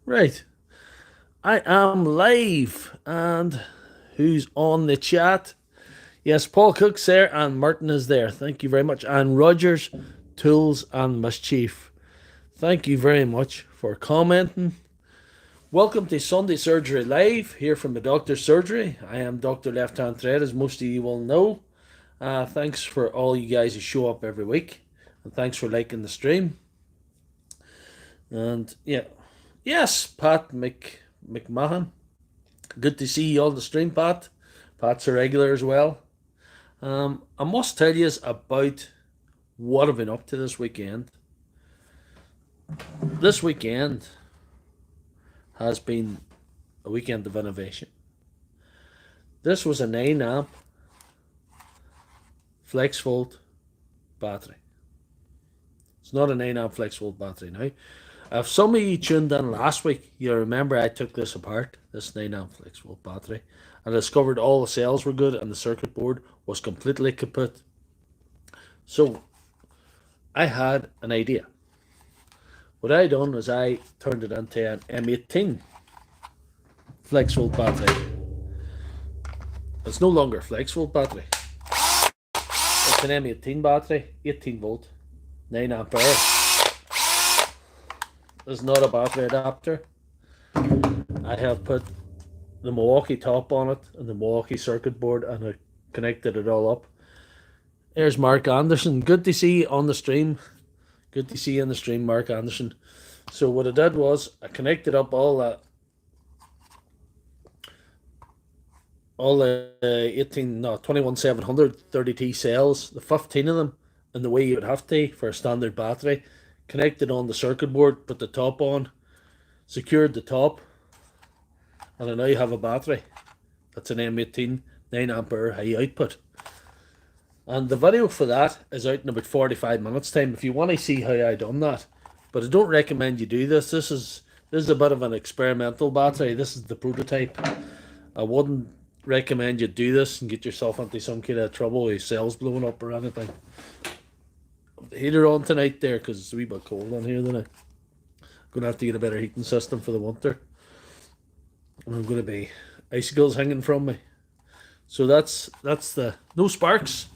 Right. I am live. And who's on the chat? Yes, Paul Cook's there and Martin is there. Thank you very much. And Rogers, Tools and Mischief. Thank you very much for commenting. Welcome to Sunday Surgery Live here from the Doctor's Surgery. I am Dr. Lefthandthread, as most of you will know. Thanks for all you guys who show up every week. And thanks for liking the stream. And yeah, yes, Pat McMahon. Good to see you on the stream, Pat. Pat's a regular as well. I must tell you about what I've been up to this weekend. This weekend has been a weekend of innovation. This was a 9 amp flex volt battery. It's not a 9 amp flex volt battery now. If some of you tuned in last week, you remember I took this apart, this 9 amp flex volt battery, and I discovered all the cells were good and the circuit board was completely kaput. So I had an idea. What I done was I turned it into an M18 flex volt battery. It's no longer a flex volt battery. It's an M18 battery, 18 volt, 9 ampere. It's not a battery adapter. I have put the Milwaukee top on it and the Milwaukee circuit board, and I connected it all up. There's Mark Anderson. Good to see you on the stream. Good to see you in the stream, Mark Anderson. So what I did was I connected up all the 21700 30T cells, the 15 of them, in the way you would have to for a standard battery. Connected on the circuit board, put the top on, secured the top, and I now have a battery. That's an M18 9 ampere high output. And the video for that is out in about 45 minutes time if you want to see how I done that. But I don't recommend you do this. This is a bit of an experimental battery. This is the prototype. I wouldn't recommend you do this and get yourself into some kind of trouble with cells blowing up or anything. The heater on tonight there because it's a wee bit cold on here tonight. I'm gonna have to get a better heating system for the winter. And I'm gonna be icicles hanging from me. So that's the no sparks.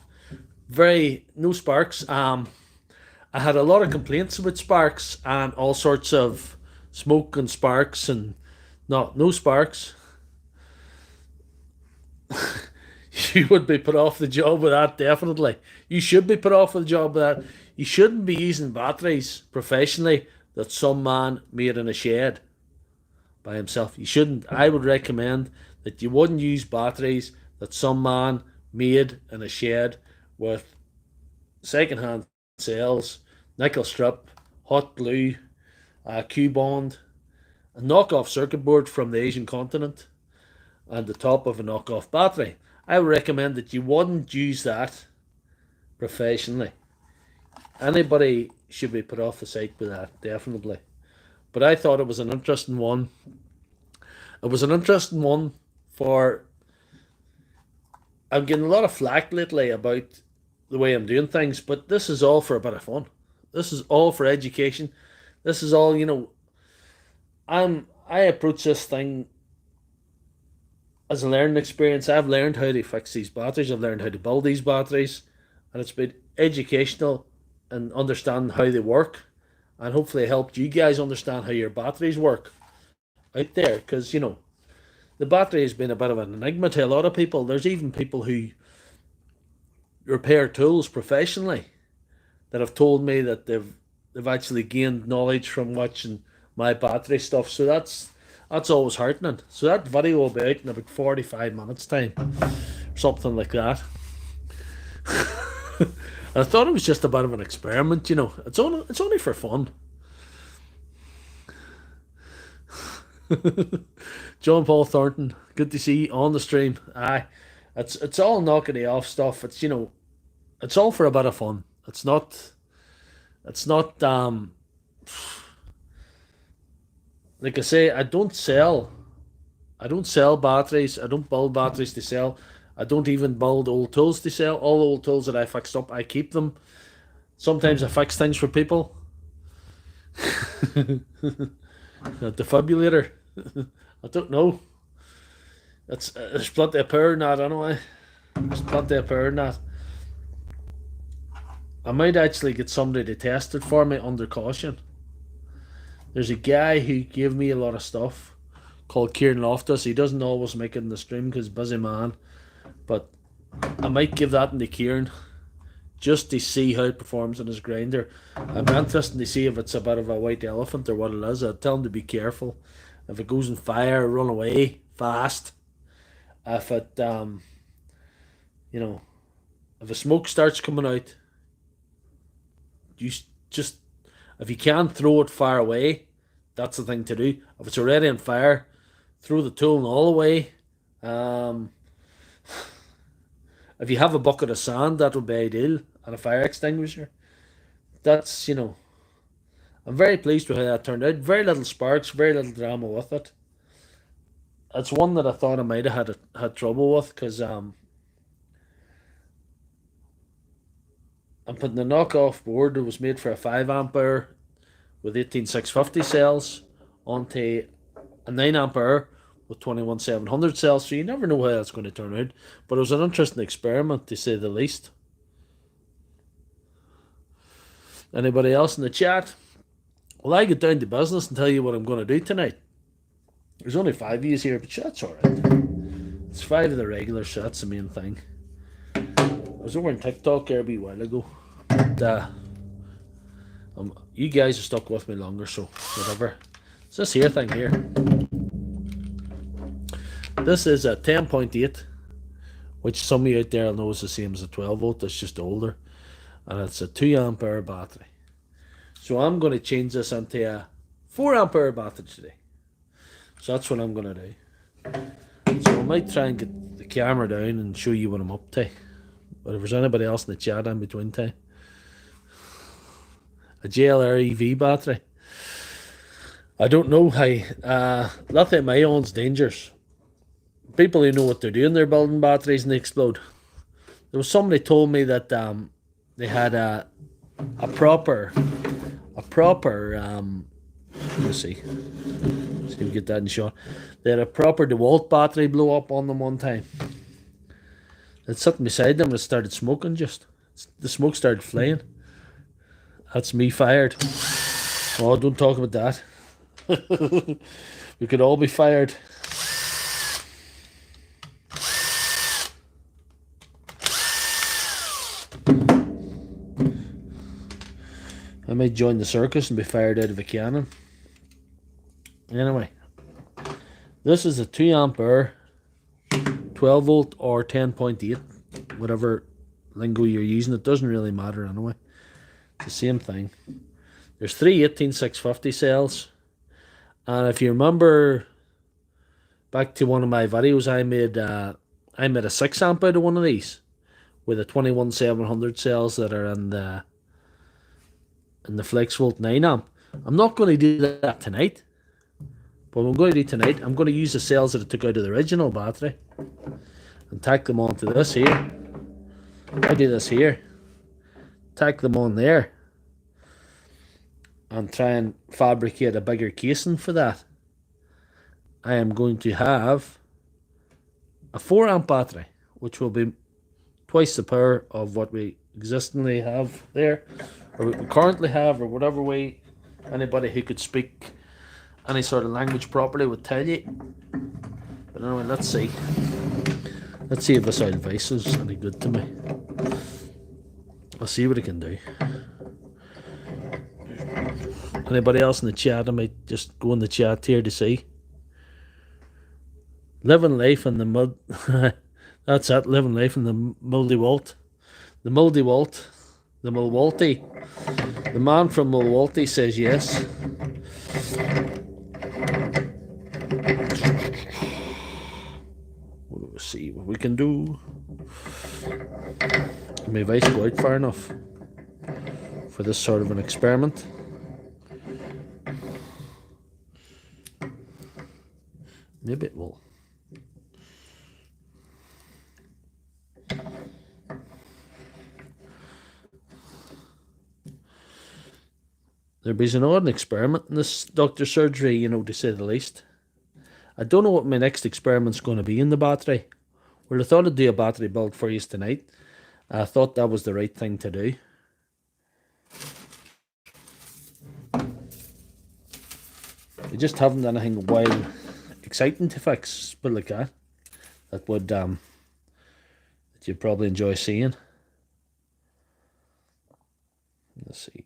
No sparks. I had a lot of complaints about sparks and all sorts of smoke and sparks and no sparks. You would be put off the job with that, definitely. You should be put off the job with that. You shouldn't be using batteries professionally that some man made in a shed by himself. You shouldn't. I would recommend that you wouldn't use batteries that some man made in a shed with second-hand cells, nickel strip, hot glue, Q-bond, a knockoff circuit board from the Asian continent, and the top of a knockoff battery. I would recommend that you wouldn't use that professionally. Anybody should be put off the site with that, definitely. But I thought it was an interesting one. It was an interesting one for... I'm getting a lot of flack lately about the way I'm doing things, but this is all for a bit of fun. This is all for education. This is all, I approach this thing as a learning experience. I've learned how to fix these batteries. I've learned how to build these batteries, and it's been educational and understanding how they work, and hopefully helped you guys understand how your batteries work out there. Because the battery has been a bit of an enigma to a lot of people. There's even people who repair tools professionally that have told me that they've actually gained knowledge from watching my battery stuff. So that's always heartening. So that video will be out in about 45 minutes time, something like that. I thought it was just a bit of an experiment, It's only for fun. John Paul Thornton, good to see you on the stream. Aye, it's all knocking it off stuff. It's it's all for a bit of fun. It's not like I say, I don't sell batteries. I don't build batteries to sell. I don't even build old tools to sell. All the old tools that I fixed up, I keep them. Sometimes I fix things for people. A defibrillator. I don't know. There's plenty of power in that anyway. There's plenty of power in that. I might actually get somebody to test it for me under caution. There's a guy who gave me a lot of stuff called Kieran Loftus. He doesn't always make it in the stream because he's a busy man. But I might give that into Kieran just to see how it performs on his grinder. I'm interested to see if it's a bit of a white elephant or what it is. I'll tell him to be careful. If it goes in fire, run away fast. If it, you know, if the smoke starts coming out, you just, if you can't throw it far away, that's the thing to do. If it's already on fire, throw the tool all the way. If you have a bucket of sand, that would be ideal, and a fire extinguisher. That's, I'm very pleased with how that turned out. Very little sparks, very little drama with it. It's one that I thought I might have had trouble with because I'm putting a knockoff board that was made for a 5 ampere with 18650 cells onto a 9 ampere with 21700 cells, so you never know how that's going to turn out. But it was an interesting experiment, to say the least. Anybody else in the chat? Well, I get down to business and tell you what I'm going to do tonight. There's only 5 of you here, but that's alright. It's 5 of the regulars, so that's the main thing. I was over on TikTok there a wee while ago. But, you guys have stuck with me longer, so whatever. It's this here thing here. This is a 10.8, which some of you out there will know is the same as a 12 volt. It's just older, and it's a 2 ampere battery. So I'm going to change this into a 4 ampere battery today. So that's what I'm going to do. So I might try and get the camera down and show you what I'm up to. But if there's anybody else in the chat in between time. A JLR EV battery. I don't know how. Lithium ion's dangerous. People who know what they're doing, they're building batteries and they explode. There was somebody told me that they had a proper let's see if we get that in shot. They had a proper Dewalt battery blow up on them one time. It's sitting beside them and it started smoking. Just the smoke started flying. That's me fired. Oh, don't talk about that. We could all be fired. I might join the circus and be fired out of a cannon. Anyway, this is a 2 ampere, 12 volt or 10.8, whatever lingo you're using. It doesn't really matter anyway. It's the same thing. There's 3 18650 cells, and if you remember back to one of my videos, I made a 6 amp out of one of these with the 21700 cells that are in the FlexVolt 9 amp. I'm not going to do that tonight, but what I'm going to do tonight, I'm going to use the cells that I took out of the original battery and tack them onto this here. I do this here, tack them on there, and try and fabricate a bigger casing for that. I am going to have a 4 amp battery, which will be twice the power of what we existingly have there, or we currently have, or whatever way anybody who could speak any sort of language properly would tell you. But anyway, let's see. Let's see if this advice is any good to me. I'll see what I can do. Anybody else in the chat? I might just go in the chat here to see. Living life in the mud. That's it. Living life in the Dewalt. The Dewalt. The Milwaukee. The man from Milwaukee says yes. We'll see what we can do. Can my voice go out far enough for this sort of an experiment? Maybe it will. There be an odd experiment in this doctor surgery, you know, to say the least. I don't know what my next experiment's going to be in the battery. Well, I thought I'd do a battery build for you tonight. I thought that was the right thing to do. I just haven't anything wild exciting to fix, but like that would that you'd probably enjoy seeing. Let's see.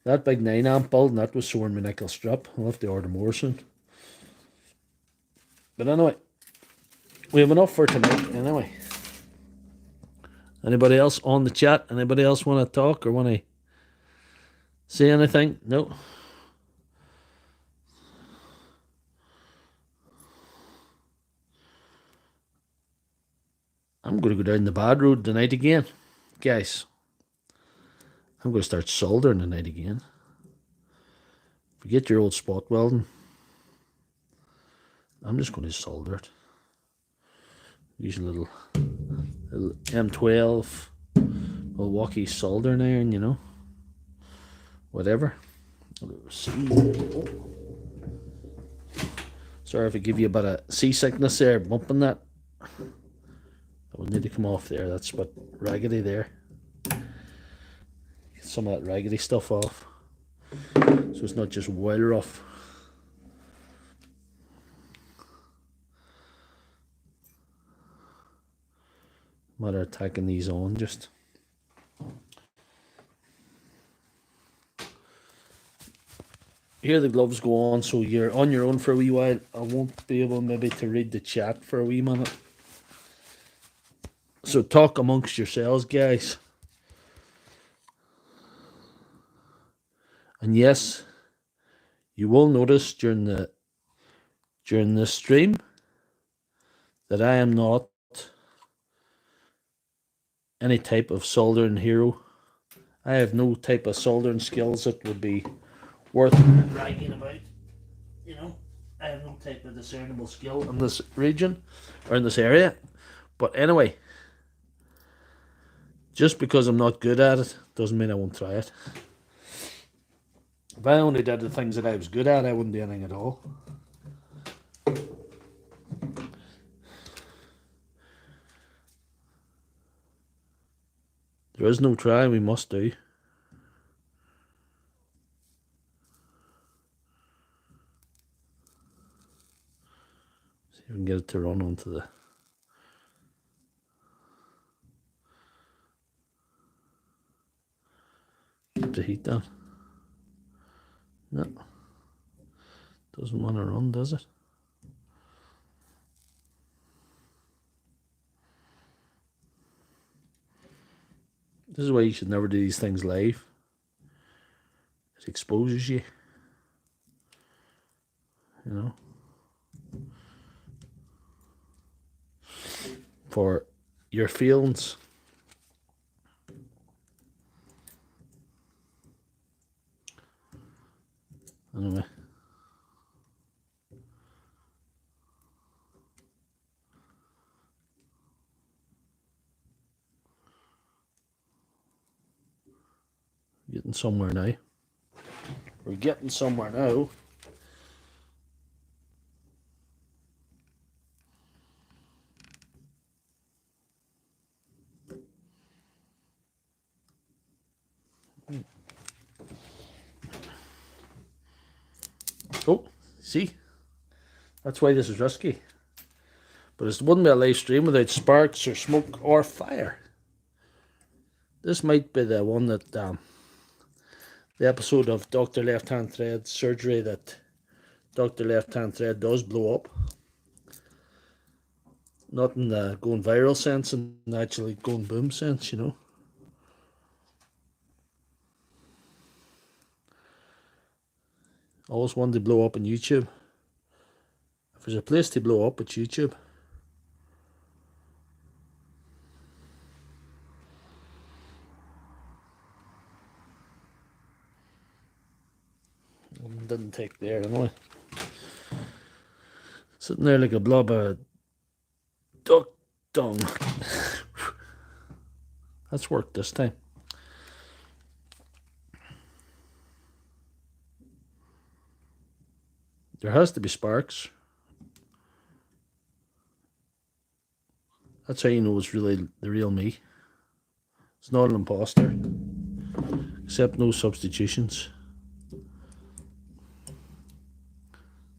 That big 9 amp build, and that was sore in my nickel strip. I'll have to order more soon. But anyway, we have enough for tonight anyway. Anybody else on the chat? Anybody else want to talk or want to say anything? No? I'm going to go down the bad road tonight again. Guys, I'm going to start soldering tonight again. Forget your old spot welding. I'm just going to solder it. Use a little M12 Milwaukee soldering iron, you know. Whatever. Sorry if I give you a bit of seasickness there, bumping that. I would need to come off there. That's a bit raggedy there. Get some of that raggedy stuff off. So it's not just wild rough. Matter of tacking these on just. Here the gloves go on, so you're on your own for a wee while. I won't be able maybe to read the chat for a wee minute. So talk amongst yourselves, guys. And yes, you will notice during this stream that I am not any type of soldering hero. I have no type of soldering skills that would be worth bragging about. You know, I have no type of discernible skill in this region or in this area. But anyway, just because I'm not good at it doesn't mean I won't try it. If I only did the things that I was good at, I wouldn't do anything at all. There is no try, we must do. See if we can get it to run onto the heat down. No. Doesn't want to run, does it? This is why you should never do these things live. It exposes you. You know. For your feelings. Anyway. Getting somewhere now. We're getting somewhere now. Oh, see? That's why this is risky. But it wouldn't be a live stream without sparks or smoke or fire. This might be the one that, the episode of Doctor Lefthandthread Surgery that Doctor Lefthandthread does blow up. Not in the going viral sense, and actually going boom sense, you know. Always wanted to blow up on YouTube. If there's a place to blow up, it's YouTube. Didn't take there anyway. Sitting there like a blob of duck Done. That's worked this time. There has to be sparks. That's how you know it's really the real me. It's not an imposter. Except no substitutions.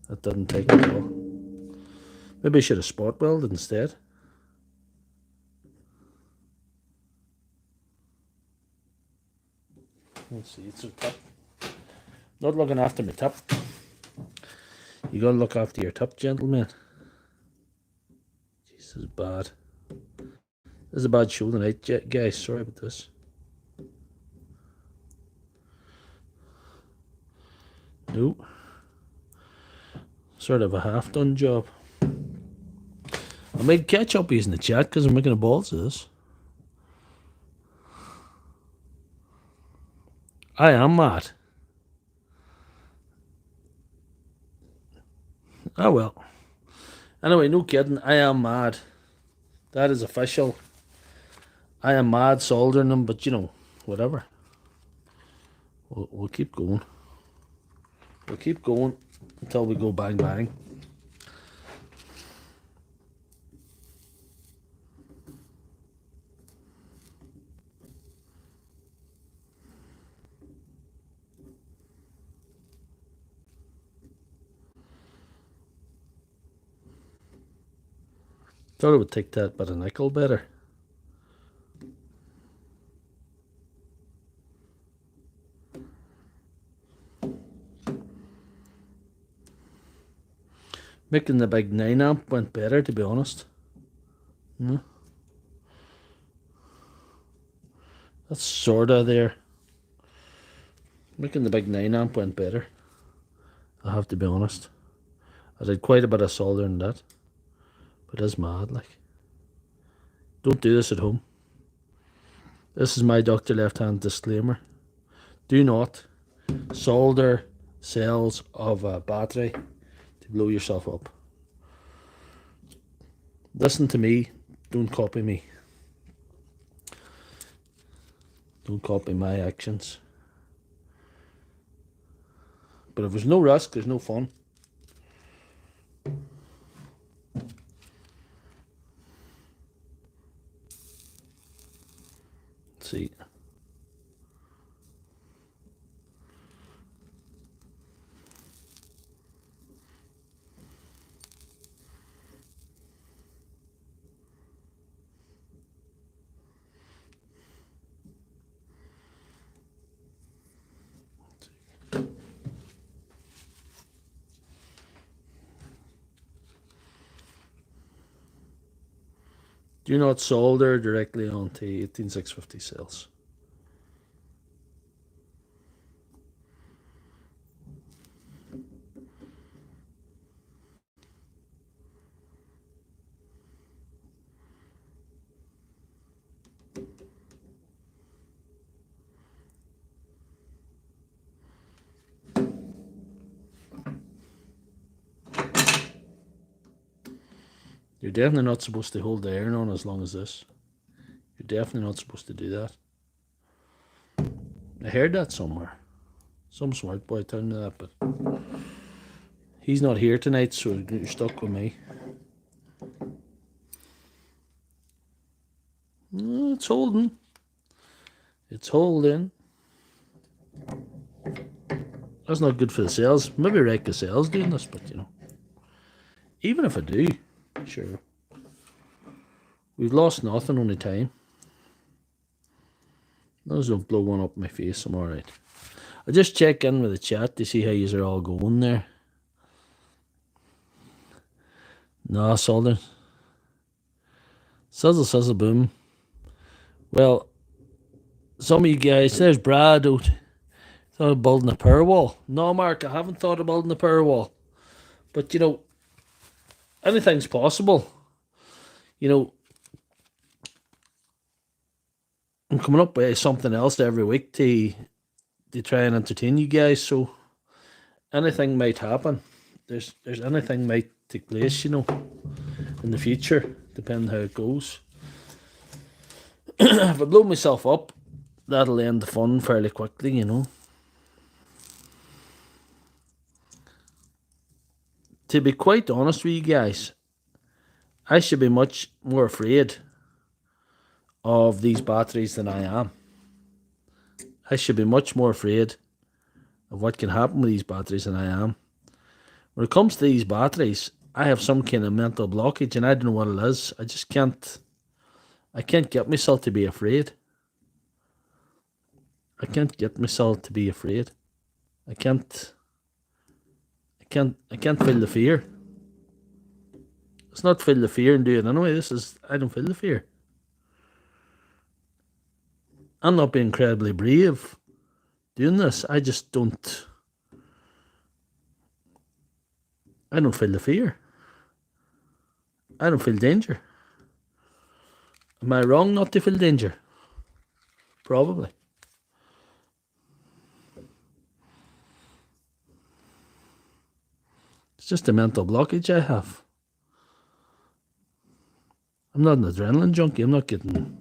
That didn't take at all. Maybe I should have spot welded instead. Let's see, it's a tip. Not looking after my tip. You gotta look after your tip, gentlemen. Jeez, this is bad. This is a bad show tonight, guys. Sorry about this. No. Sort of a half-done job. I might catch up using the chat because I'm making a balls of this. I am mad. Oh well. Anyway, no kidding. I am mad. That is official. I am mad soldering them, but you know, whatever. We'll keep going. We'll keep going until we go bang bang. Thought it would take that bit of nickel better. Making the big 9 amp went better, to be honest. Yeah. That's sorta there. Making the big 9 amp went better. I have to be honest. I did quite a bit of soldering that. But it's mad, like. Don't do this at home. This is my Dr. Left Hand disclaimer. Do not solder cells of a battery to blow yourself up. Listen to me. Don't copy me. Don't copy my actions. But if there's no risk, there's no fun. Let's see. Do not solder directly onto 18650 cells. You're definitely not supposed to hold the iron on as long as this. You're definitely not supposed to do that. I heard that somewhere. Some smart boy told me that, but he's not here tonight, so you're stuck with me. It's holding. It's holding. That's not good for the cells. Maybe wreck the cells doing this, but you know. Even if I do, sure. We've lost nothing, only time. Those don't blow one up my face, I'm alright. I'll just check in with the chat to see how yous are all going there. No, soldering. Sizzle, sizzle, boom. Well, some of you guys, there's Brad out. Thought of building a power wall. No, Mark, I haven't thought of building a power wall. But, you know, anything's possible. You know, I'm coming up with something else every week to try and entertain you guys, so anything might happen. There's anything might take place, you know, in the future depending how it goes. If I blow myself up, that'll end the fun fairly quickly, you know. To be quite honest with you guys, I should be much more afraid of these batteries than I am. I should be much more afraid of what can happen with these batteries than I am. When it comes to these batteries, I have some kind of mental blockage and I don't know what it is. I just can't get myself to be afraid. I can't get myself to be afraid. I can't feel the fear. It's not feel the fear and do it anyway. I don't feel the fear. I'm not being incredibly brave doing this. I just don't. I don't feel the fear. I don't feel danger. Am I wrong not to feel danger? Probably. It's just a mental blockage I have. I'm not an adrenaline junkie. I'm not getting.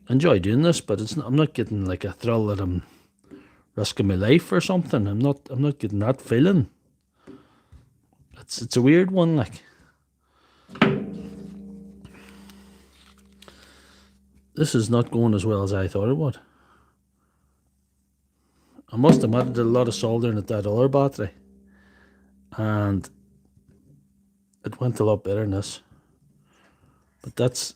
I enjoy doing this, but I'm not getting like a thrill that I'm risking my life or something. I'm not getting that feeling. It's a weird one, like. This is not going as well as I thought it would. I must admit I did a lot of soldering at that other battery, and it went a lot better than this. But that's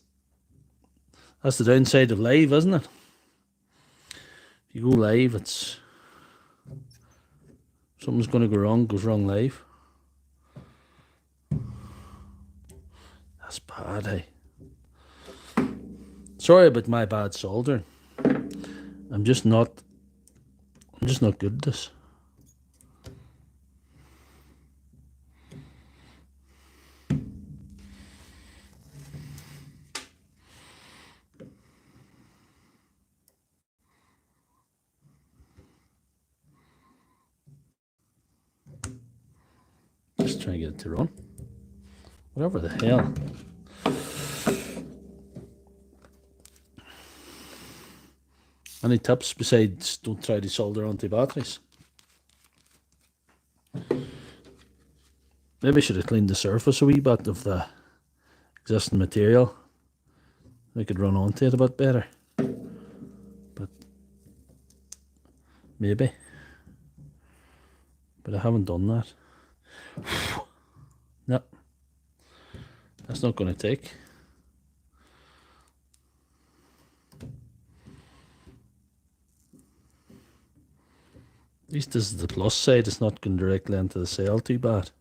the downside of live, isn't it? If you go live, it's something's going to go wrong, goes wrong live. That's bad, hey. Sorry about my bad soldering. I'm just not good at this. Just trying to get it to run. Whatever the hell. Any tips besides don't try to solder onto batteries? Maybe I should have cleaned the surface a wee bit of the existing material. I could run onto it a bit better. But maybe. But I haven't done that. No. That's not going to take. At least this is the plus side. It's not going directly into the cell too bad.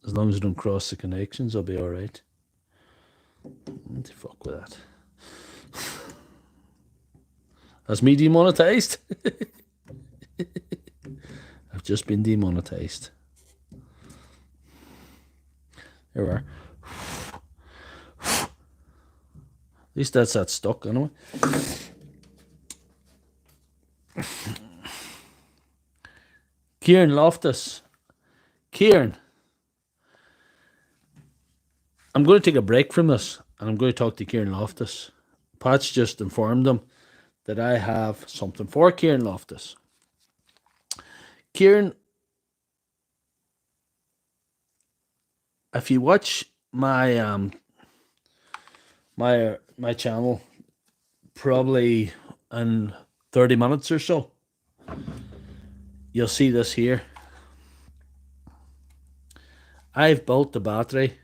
As long as I don't cross the connections, I'll be alright. What the fuck with that? That's me demonetized. I've just been demonetized. There we are. At least that's that stuck anyway. Kieran Loftus. Kieran, I'm going to take a break from this and I'm going to talk to Kieran Loftus. Pat's just informed him that I have something for Kieran Loftus. Kieran, if you watch my my channel probably in 30 minutes or so, you'll see this here. I've built the battery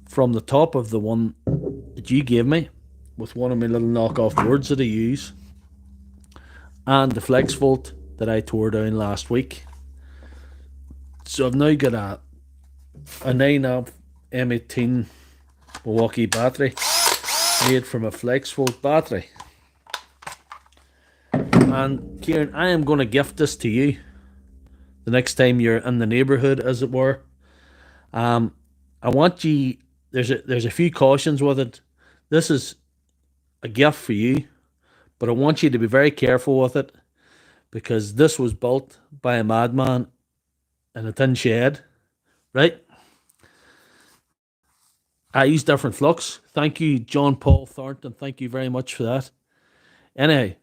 from the top of the one that you gave me with one of my little knockoff boards that I use and the flex volt that I tore down last week. So I've now got a 9 amp M18 Milwaukee battery made from a flex volt battery. And Kieran, I am going to gift this to you the next time you're in the neighborhood, as it were. I want you. There's a few cautions with it. This is a gift for you, but I want you to be very careful with it because this was built by a madman in a tin shed right? I use different flux. Thank you, John Paul Thornton. Thank you very much for that. Anyway,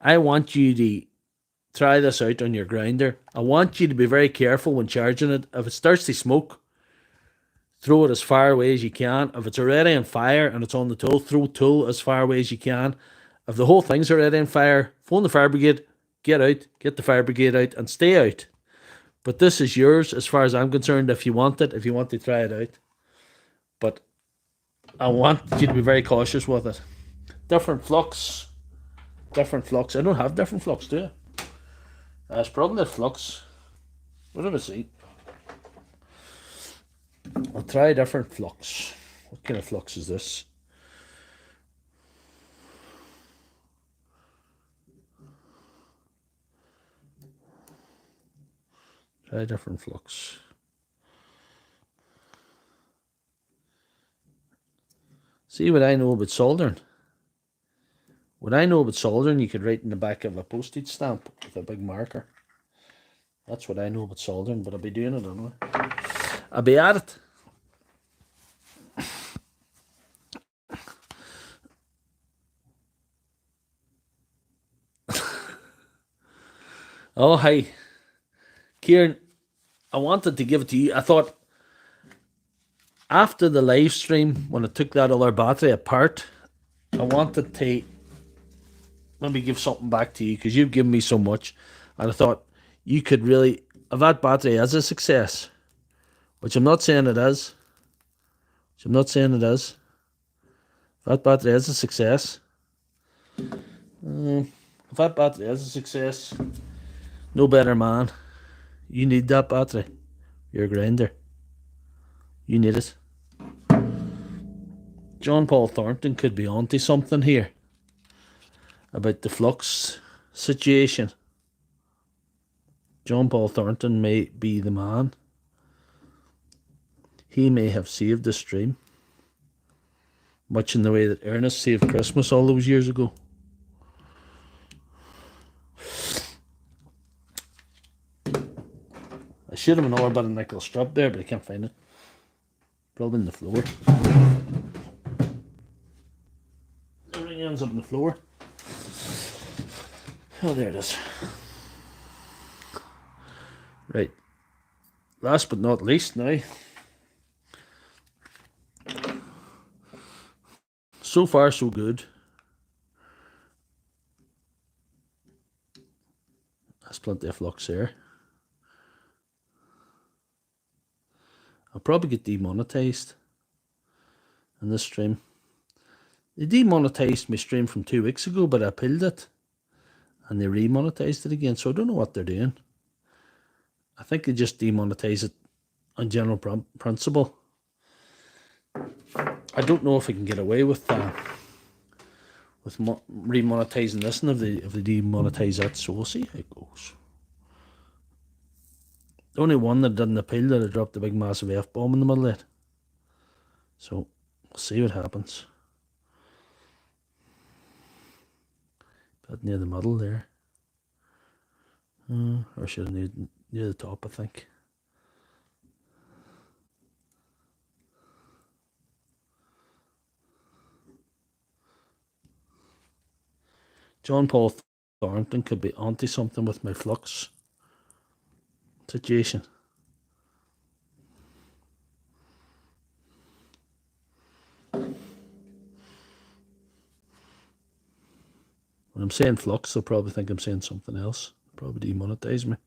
I want you to try this out on your grinder. I want you to be very careful when charging it. If it starts to smoke, throw it as far away as you can. If it's already on fire and it's on the tool, throw tool as far away as you can. If the whole thing's already on fire, phone the fire brigade, get out, get the fire brigade out, and stay out. But this is yours as far as I'm concerned if you want it, if you want to try it out. But I want you to be very cautious with it. Different flux. Different flux. I don't have different flux, do I? It's probably a flux. What do I see? I'll try a different flux. What kind of flux is this? Try a different flux. See what I know about soldering? What I know about soldering, you could write in the back of a postage stamp with a big marker. That's what I know about soldering, but I'll be doing it anyway. I'll be at it. Oh, hi. Kieran, I wanted to give it to you. I thought after the live stream, when I took that other battery apart, I wanted to maybe give something back to you because you've given me so much. And I thought you could really, if that battery is a success, which I'm not saying it is, if that battery is a success, no better man. You need that battery. Your grinder. You need it. John Paul Thornton could be onto something here about the flux situation. John Paul Thornton may be the man. He may have saved the stream, much in the way that Ernest saved Christmas all those years ago. I should have another bit of nickel strip there, but I can't find it. Probably in the floor. Everything ends up on the floor. Oh, there it is. Right. Last but not least now. So far, so good. That's plenty of flux there. I'll probably get demonetized in this stream. They demonetized my stream from 2 weeks ago, but I appealed it. And they remonetized it again, so I don't know what they're doing. I think they just demonetize it on general principle. I don't know if I can get away with remonetizing this, and if they demonetize that, so we'll see how it goes. The only one that didn't appeal that I dropped a big massive F-bomb in the middle of it. So we'll see what happens. But near the middle there. Or should I near the top, I think. John Paul Thornton could be onto something with my flux situation. When I'm saying flux, they'll probably think I'm saying something else. They'll probably demonetize me.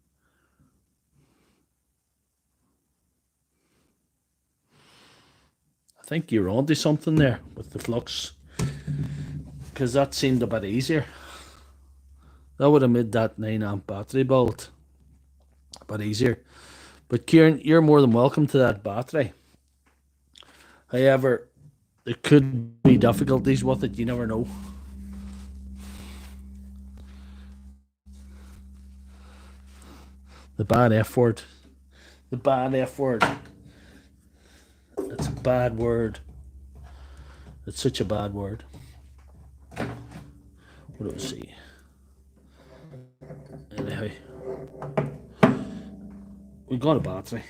I think you're onto something there with the flux, because that seemed a bit easier. That would have made that 9 amp battery build a bit easier. But Kieran, you're more than welcome to that battery. However, there could be difficulties with it, you never know. The bad F word. The bad F word. It's a bad word. It's such a bad word. What do I see? Anyhow, we got a battery.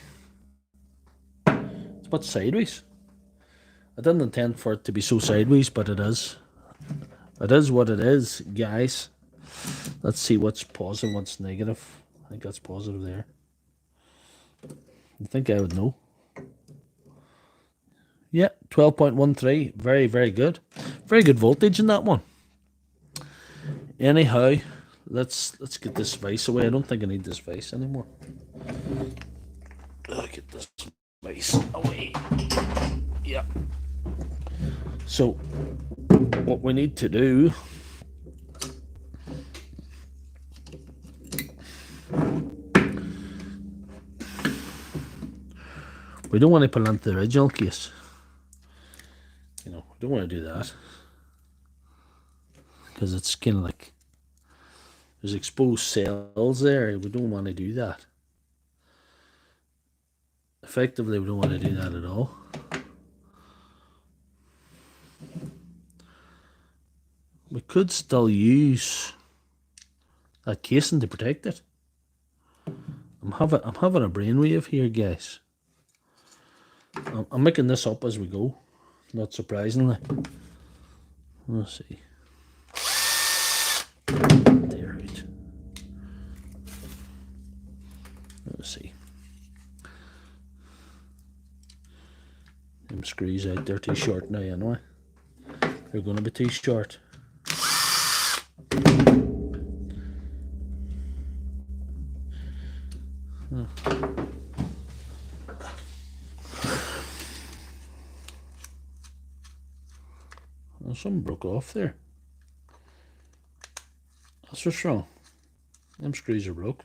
but sideways. I didn't intend for it to be so sideways, but it is. It is what it is, guys. Let's see what's positive, what's negative. I think that's positive there. I think I would know. Yeah, 12.13. Very, very good. Very good voltage in that one. Anyhow, let's get this vise away. I don't think I need this vise anymore. I'll get this vise away. Yeah. So, what we need to do we don't want to put it into the original case. You know, we don't want to do that. Because it's kind of like there's exposed cells there. We don't want to do that. Effectively, we don't want to do that at all. We could still use that casing to protect it. I'm having a brainwave here, guys. I'm making this up as we go, not surprisingly. Let's see. There it. Let's see. Them screws out there too short now, anyway. They're going to be too short. Something broke off there. That's what's wrong. Them screws are broke.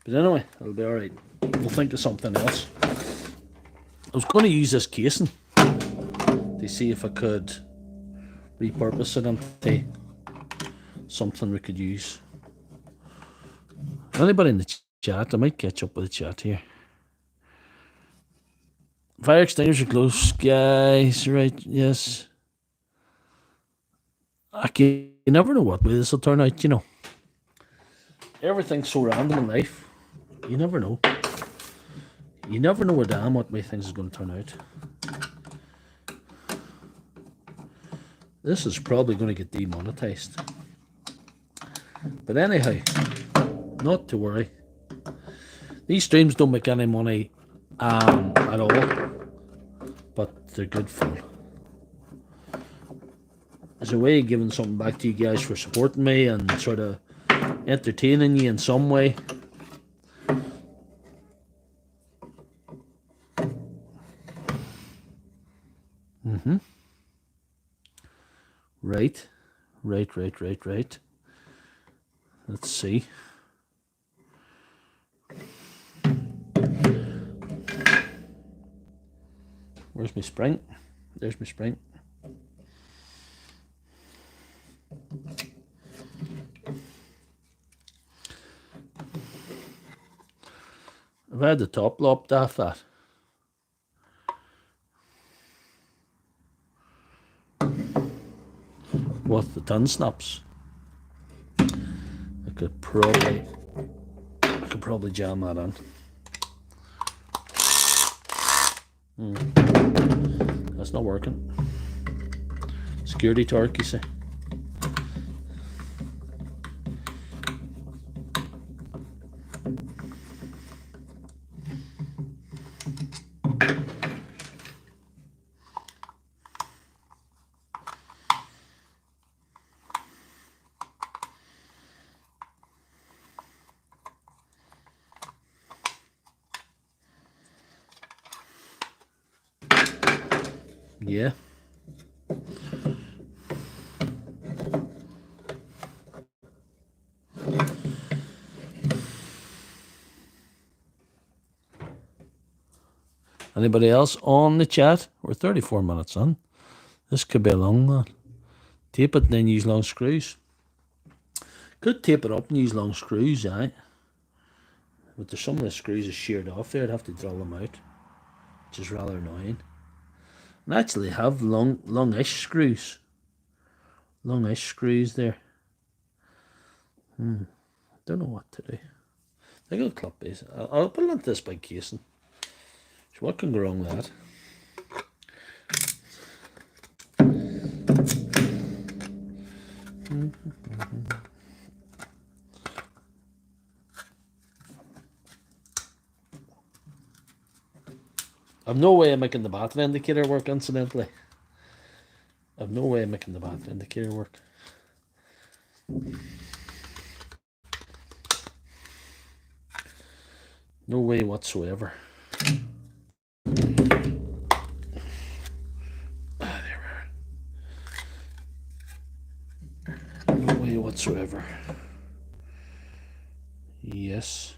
But anyway, it'll be alright. We'll think of something else. I was going to use this casing to see if I could repurpose it into something we could use. Anybody in the chat? I might catch up with the chat here. Fire extinguisher close, guys. Right, yes. You never know what way this will turn out, you know. Everything's so random in life. You never know. You never know a damn what way things are going to turn out. This is probably going to get demonetized. But anyhow, not to worry. These streams don't make any money at all. But they're good fun. As a way of giving something back to you guys for supporting me and sort of entertaining you in some way. Right. Let's see. Where's my spring? There's my spring. I've had the top lopped off that. With the tin snaps. I could probably jam that on. That's not working. Security torque, you see. Yeah. Anybody else on the chat? We're 34 minutes on. This could be a long one. Tape it and then use long screws. Could tape it up and use long screws, aye. But there's some of the screws are sheared off there. I'd have to drill them out, which is rather annoying. And actually have long-ish screws. Long-ish screws there. Don't know what to do. I think I'll clip these. I'll put it onto this big casing. So what can go wrong with that? I've no way of making the battery indicator work, incidentally. I've no way of making the battery indicator work. No way whatsoever. There we are. No way whatsoever. Yes.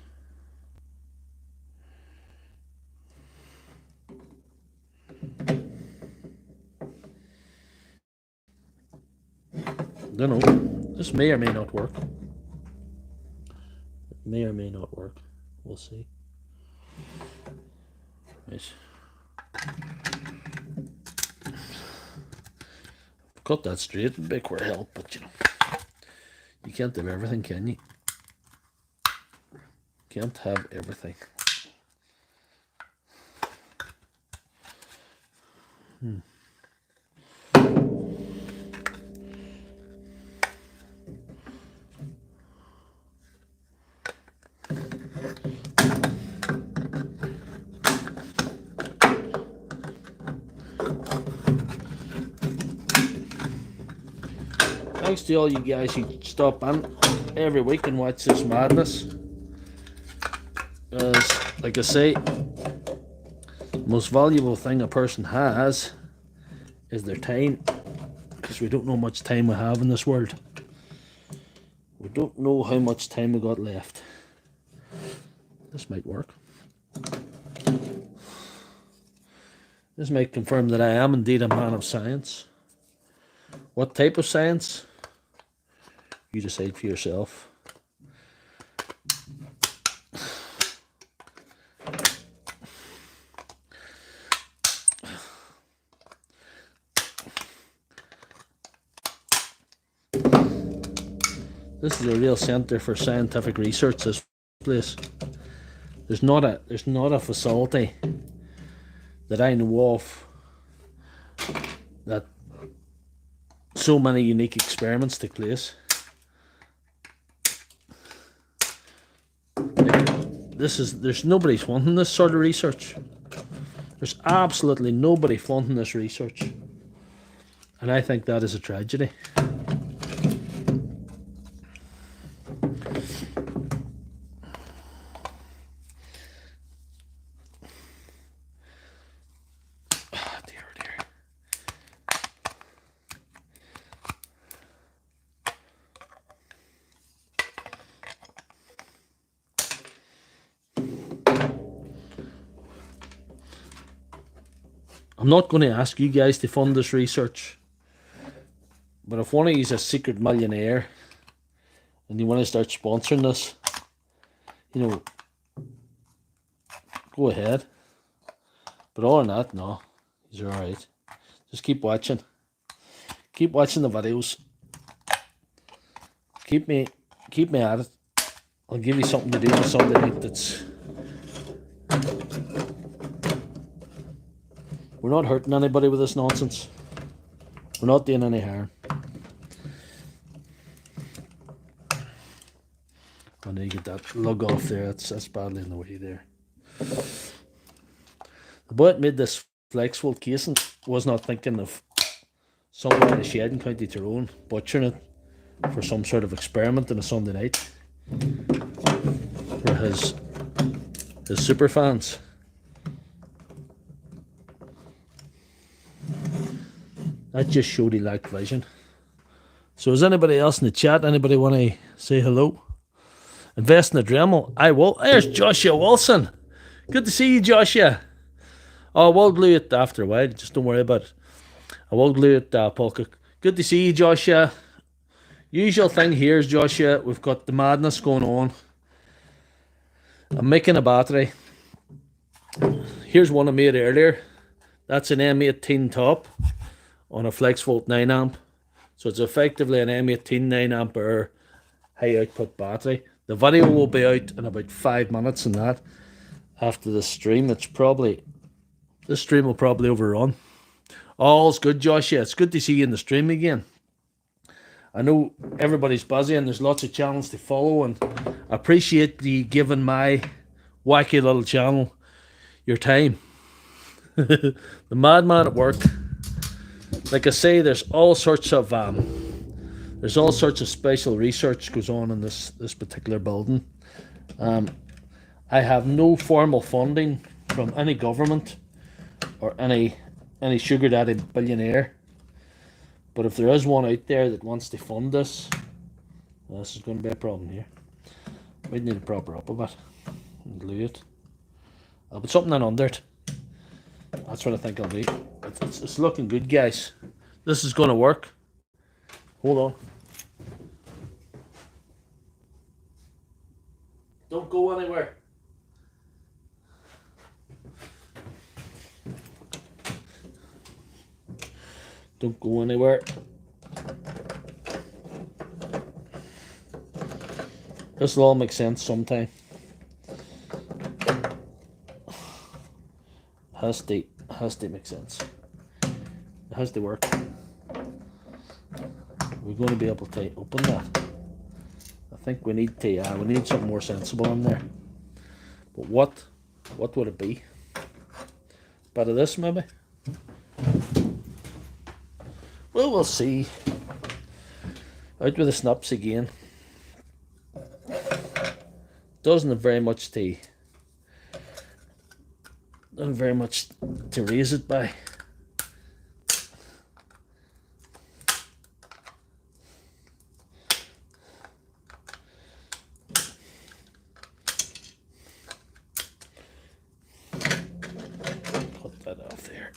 Don't know. This may or may not work. It may or may not work. We'll see. Right. Cut that straight and big were help, but you know, you can't have everything, can you? Can't have everything. Thanks to all you guys who stop in every week and watch this madness. As, like I say, the most valuable thing a person has is their time. Because we don't know how much time we have in this world. We don't know how much time we got left. This might work. This might confirm that I am indeed a man of science. What type of science? You decide for yourself. This is a real centre for scientific research, this place. There's not a facility that I know of that so many unique experiments take place. There's nobody funding this sort of research. There's absolutely nobody funding this research. And I think that is a tragedy. I'm not going to ask you guys to fund this research, but if one of you is a secret millionaire and you want to start sponsoring this, you know, go ahead. But other than that, no, you're alright. Just keep watching. Keep watching the videos. Keep me at it. I'll give you something to do on Sunday night that's... We're not hurting anybody with this nonsense. We're not doing any harm. I need to get that lug off there. That's badly in the way there. The boy that made this flexible casing was not thinking of somewhere in the shed in County Tyrone butchering it for some sort of experiment on a Sunday night for his super fans. That just showed he lacked vision. So is anybody else in the chat? Anybody want to say hello? Invest in a Dremel? I will. There's Joshua Wilson. Good to see you, Joshua. Oh, we'll glue it after a while. Just don't worry about it. I will glue it, Paul. Good to see you, Joshua. Usual thing here is, Joshua, we've got the madness going on. I'm making a battery. Here's one I made earlier. That's an M18 top on a FlexVolt 9 amp. So it's effectively an M18 9 ampere high output battery. The video will be out in about 5 minutes and that. After the stream, this stream will probably overrun. All's good, Joshua. It's good to see you in the stream again. I know everybody's busy and there's lots of channels to follow, and I appreciate you giving my wacky little channel your time. The madman at work. Like I say, there's all sorts of special research goes on in this particular building. I have no formal funding from any government or any sugar daddy billionaire. But if there is one out there that wants to fund this, well, this is going to be a problem here. We need to prop her up a bit and glue it. I'll put something in under it. That's what I think I'll do. It's looking good, guys. This is going to work. Hold on. Don't go anywhere. Don't go anywhere. This will all make sense sometime. Has to make sense. It has to work. We're going to be able to open that. I think we need something more sensible in there. But what would it be? Bit of this maybe? Well, we'll see. Out with the snips again. Doesn't have very much to raise it by. Put that off there.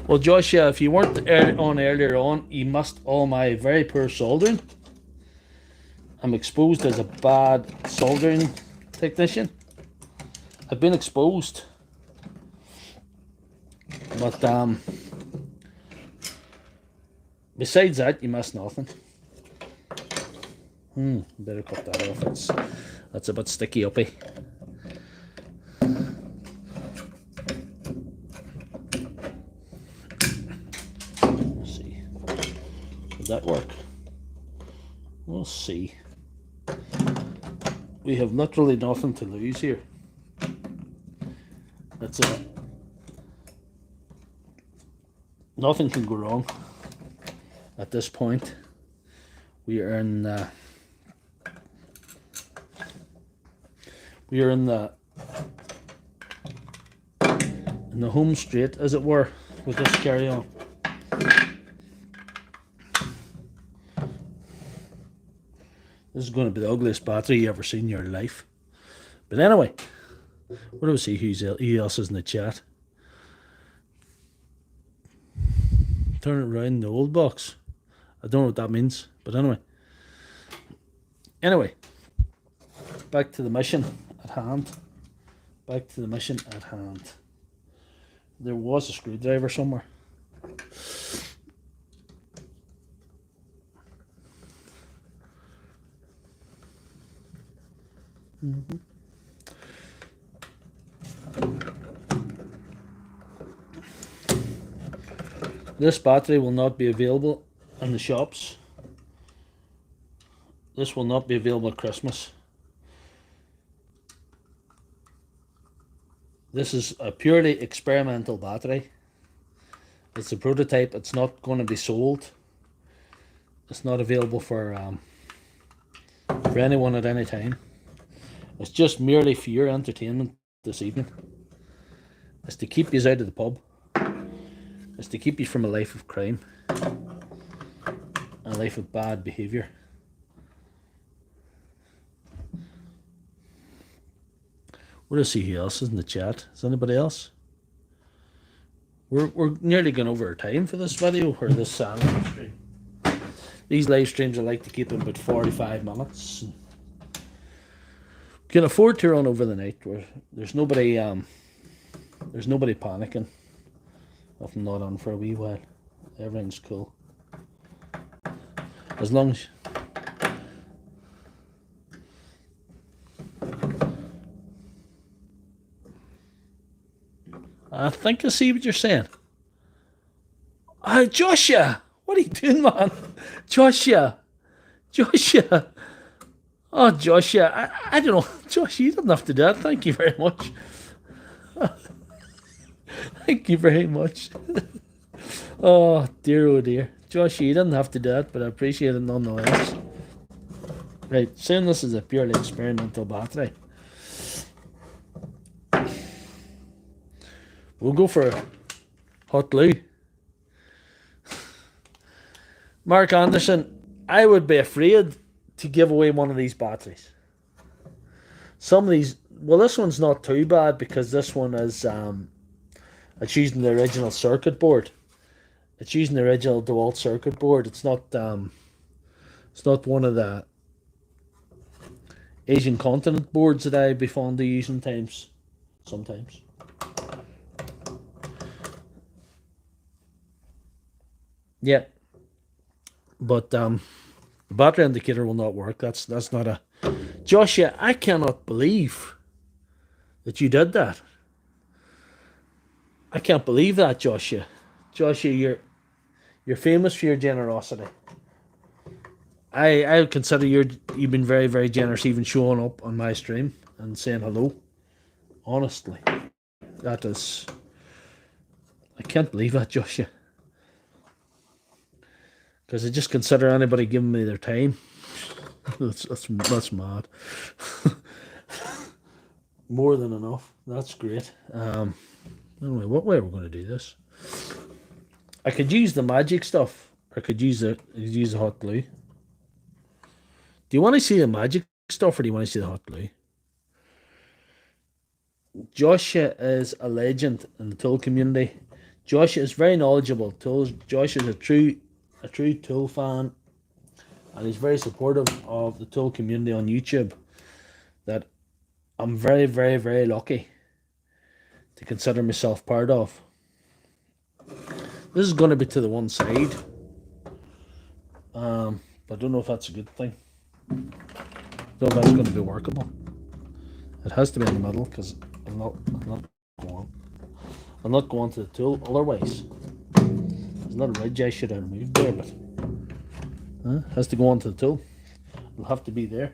Well, Joshua, if you weren't on earlier on, you missed all my very poor soldering. I'm exposed as a bad soldering technician. I've been exposed. But besides that, you missed nothing. Better cut that off. That's a bit sticky uppy. That work? We'll see. We have literally nothing to lose here. That's it. Nothing can go wrong at this point. We are in the home straight, as it were, with this carry on. This is going to be the ugliest battery you ever seen in your life. But anyway, what do we see? Who else is in the chat? Turn it around the old box. I don't know what that means, but anyway. Back to the mission at hand. There was a screwdriver somewhere. This battery will not be available in the shops. This will not be available at Christmas. This is a purely experimental battery. It's a prototype. It's not going to be sold. It's not available for anyone at any time. It's just merely for your entertainment this evening. It's to keep you out of the pub. It's to keep you from a life of crime. A life of bad behaviour. We're to see who else is in the chat. Is anybody else? We're nearly going over our time for this video, or this live stream. These live streams I like to keep them about 45 minutes. Can afford to run over the night where there's nobody panicking. If I'm not on for a wee while. Everything's cool. As long as I think I see what you're saying. Joshua, what are you doing, man? Joshua, Joshua. Oh, Joshua, I don't know. Joshua, you don't have to do that. Thank you very much. Thank you very much. Oh, dear, oh, dear. Joshua, you didn't have to do that, but I appreciate it nonetheless. Right, saying this is a purely experimental battery. We'll go for hot glue. Mark Anderson, I would be afraid to give away one of these batteries. Some of these, well, this one's not too bad because this one is, it's using the original circuit board. It's using the original Dewalt circuit board. It's not one of the Asian continent boards that I'd be fond of using sometimes. Yeah, but the battery indicator will not work. That's not a. Joshua, I cannot believe that you did that. I can't believe that, Joshua. Joshua, you're famous for your generosity. I consider you've been very, very generous, even showing up on my stream and saying hello. Honestly, that is. I can't believe that, Joshua. Because I just consider anybody giving me their time. That's mad. More than enough. That's great. Anyway, what way are we going to do this? I could use the magic stuff, or I could use the hot glue. Do you want to see the magic stuff, or do you want to see the hot glue? Joshua is a legend in the tool community. Joshua is very knowledgeable. Joshua is a true tool fan, and he's very supportive of the tool community on YouTube. That I'm very, very, very lucky to consider myself part of. This is going to be to the one side, but I don't know if that's a good thing. I don't know if that's going to be workable. It has to be in the middle because I'm not going to the tool otherwise. There's a little ridge I should have removed there, but it has to go onto the tool. It'll have to be there.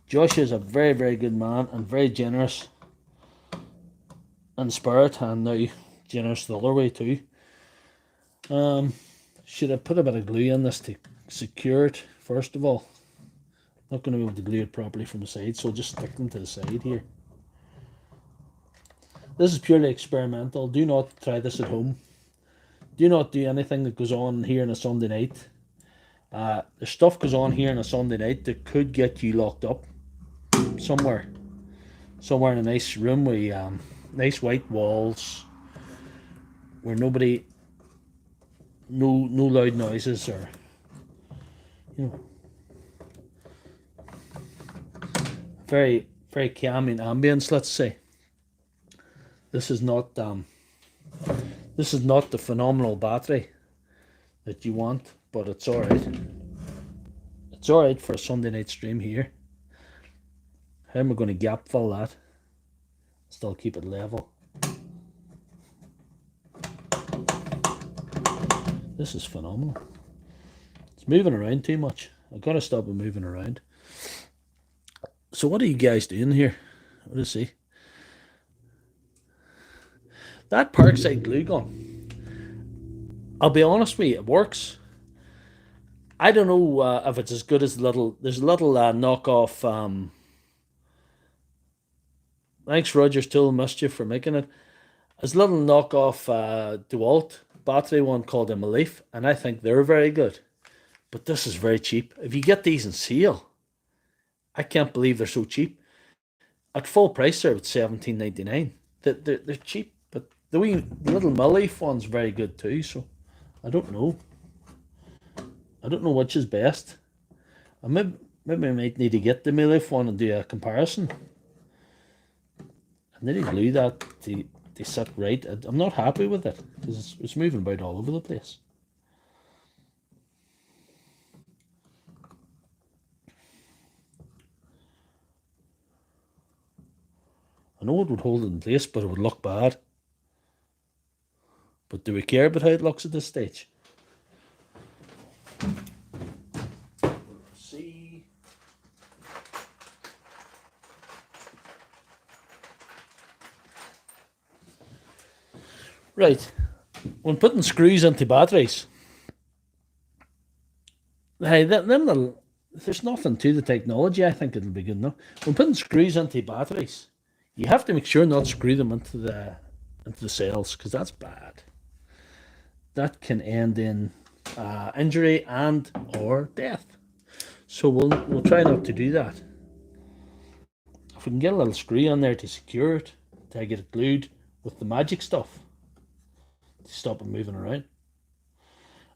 Josh is a very, very good man and very generous in spirit, and now generous the other way too. Should I put a bit of glue in this to secure it first of all? Not going to be able to glue it properly from the side, so I'll just stick them to the side here. This is purely experimental. Do not try this at home. Do not do anything that goes on here on a Sunday night. The stuff goes on here on a Sunday night that could get you locked up somewhere in a nice room with nice white walls, where no loud noises, or very, very calming ambience, let's say. This is not the phenomenal battery that you want, but it's alright. It's alright for a Sunday night stream here. How am I going to gap fill that? Still keep it level. This is phenomenal. It's moving around too much. I've got to stop it moving around. So what are you guys doing here? What is he? That Parkside glue gun, I'll be honest with you, it works. I don't know if it's as good as there's a little knockoff. Thanks Rogers Tool Mischief for making it. There's a little knockoff Dewalt battery one called a Leaf, and I think they're very good. But this is very cheap. If you get these in sale, I can't believe they're so cheap. At full price they're at $17.99. They're cheap, but the little Leaf one's very good too, so I don't know. I don't know which is best. Maybe I might need to get the Leaf one and do a comparison. I need to glue that to sit right. I'm not happy with it because it's moving about all over the place. I know it would hold it in place, but it would look bad. But do we care about how it looks at this stage? See. Right. When putting screws into batteries, hey, there's nothing to the technology. I think it'll be good enough. When putting screws into batteries, you have to make sure not to screw them into the cells, because that's bad. That can end in injury and or death. So we'll try not to do that. If we can get a little screw on there to secure it, to get it glued with the magic stuff to stop it moving around.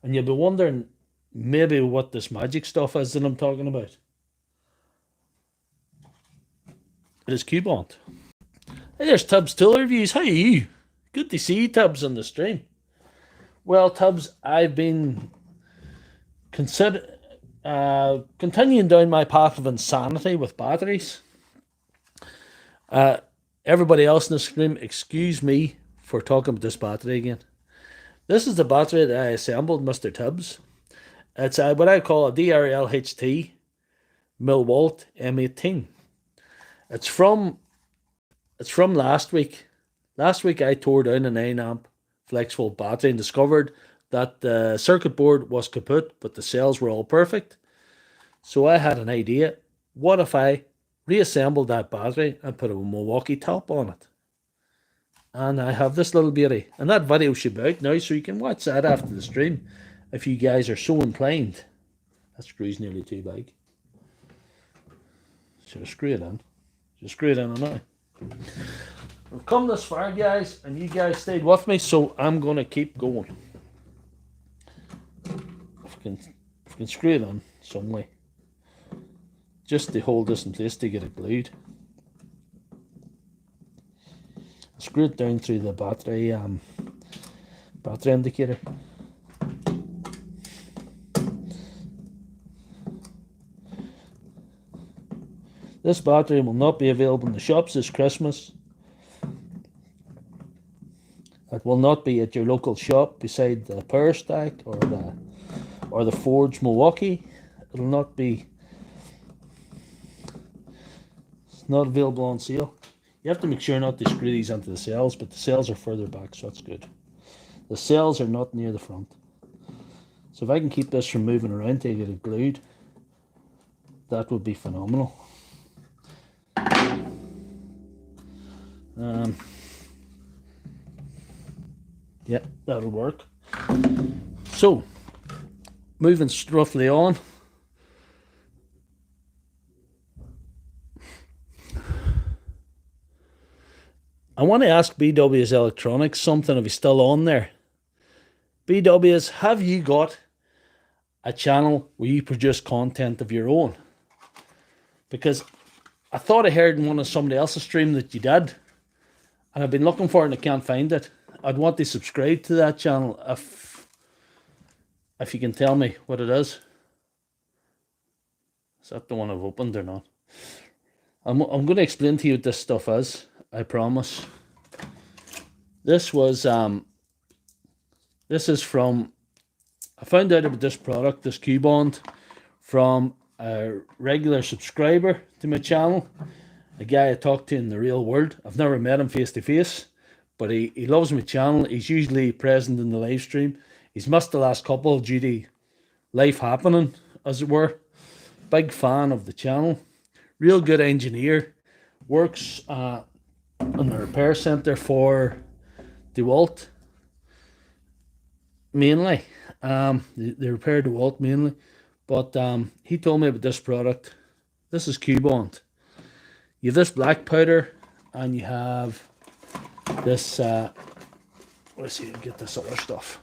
And you'll be wondering maybe what this magic stuff is that I'm talking about. It is Q-Bond. Hey, there's Tubbs Tool Reviews. How are you? Good to see you, Tubbs, on the stream. Well, Tubbs, I've been continuing down my path of insanity with batteries. Everybody else in the stream, excuse me for talking about this battery again. This is the battery that I assembled, Mr. Tubbs. It's what I call a DRLHT milliwatt M18. It's from last week. Last week I tore down a 9 amp flexible battery and discovered that the circuit board was kaput, but the cells were all perfect. So I had an idea. What if I reassembled that battery and put a Milwaukee top on it? And I have this little beauty. And that video should be out now, so you can watch that after the stream if you guys are so inclined. That screw's nearly too big. Should I screw it in? Just screw it in now. We've come this far, guys, and you guys stayed with me, so I'm going to keep going. If we can screw it on some way, just to hold this in place to get it glued. Screw it down through the battery indicator. This battery will not be available in the shops this Christmas. It will not be at your local shop beside the Power Stack or the Forge Milwaukee. It'll not be. It's not available on sale. You have to make sure not to screw these into the cells, but the cells are further back, so that's good. The cells are not near the front. So if I can keep this from moving around to get it glued, that would be phenomenal. Yeah, that'll work. So, moving roughly on. I want to ask BW's Electronics something if he's still on there. BW's, have you got a channel where you produce content of your own? Because I thought I heard in one of somebody else's stream that you did, and I've been looking for it and I can't find it. I'd want to subscribe to that channel if you can tell me what it is. Is that the one I've opened or not? I'm going to explain to you what this stuff is. I promise. This is from, I found out about this product, this Q-Bond, from a regular subscriber to my channel, a guy I talked to in the real world. I've never met him face to face, but he loves my channel. He's usually present in the live stream. He's missed the last couple due to life happening, as it were. Big fan of the channel. Real good engineer. Works in the repair center for Dewalt mainly. They repair Dewalt mainly. But he told me about this product. This is Q-Bond. You have this black powder and you have this let's see, get this other stuff.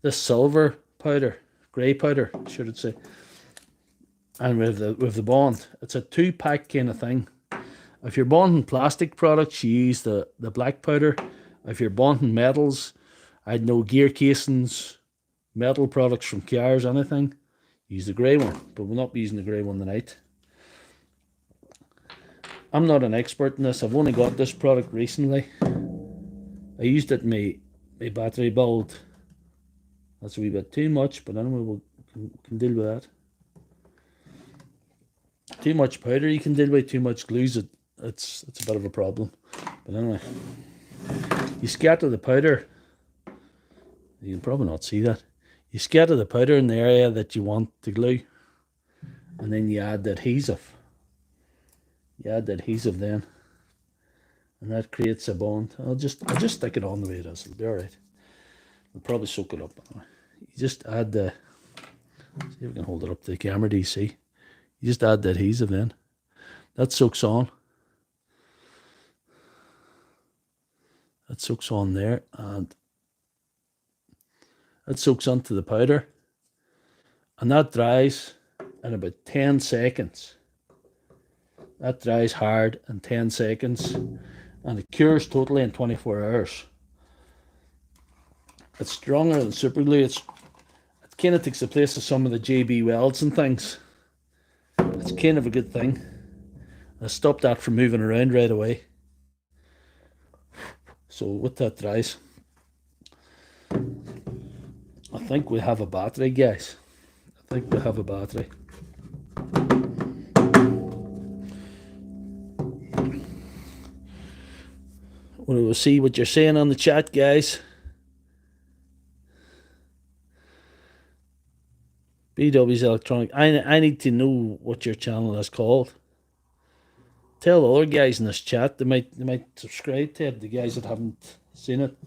This silver powder, grey powder, should I say. And with the bond, it's a 2-pack kind of thing. If you're bonding plastic products, you use the black powder. If you're bonding metals, I'd know gear casings, metal products from cars, anything, use the grey one. But we'll not be using the grey one tonight. I'm not an expert in this. I've only got this product recently. I used it in my battery build. That's a wee bit too much, but anyway, we can deal with that. Too much powder you can deal with, too much glues, it's a bit of a problem. But anyway, you scatter the powder. You can probably not see that. You scatter the powder in the area that you want to glue, and then you add the adhesive. You add the adhesive then, and that creates a bond. I'll just stick it on the way it is. It'll be alright. We'll probably soak it up. You just add the, see if we can hold it up to the camera, do you see? You just add the adhesive in. That soaks on. That soaks on there, and that soaks onto the powder. And that dries in about 10 seconds. That dries hard in 10 seconds. And it cures totally in 24 hours. It's stronger than super glue. It kind of takes the place of some of the JB Welds and things. It's kind of a good thing. I stopped that from moving around right away. So with that dries, I think we have a battery, guys. I think we have a battery. We'll see what you're saying on the chat, guys. BW's Electronic. I need to know what your channel is called. Tell the other guys in this chat. They might subscribe to it. The guys that haven't seen it.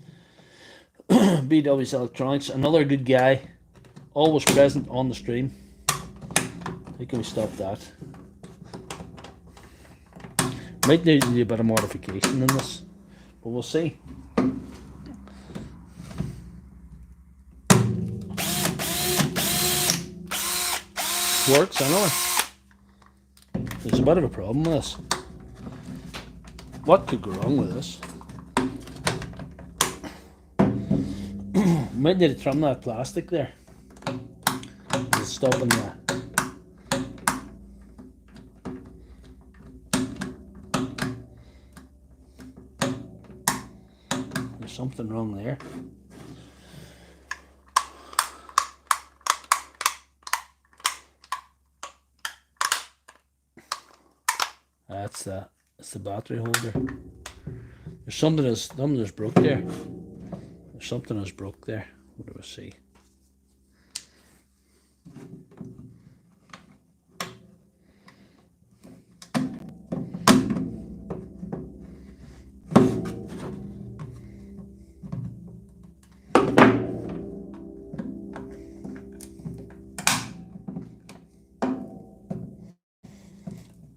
BW's Electronics. Another good guy. Always present on the stream. How can we stop that? Might need to do a bit of modification in this, but we'll see. Works anyway. There's a bit of a problem with this. What could go wrong with this? Might need to trim that plastic there. It's stopping that. There's something wrong there. That's the battery holder. There's something that's broke there. There's something that's broke there. What do I see?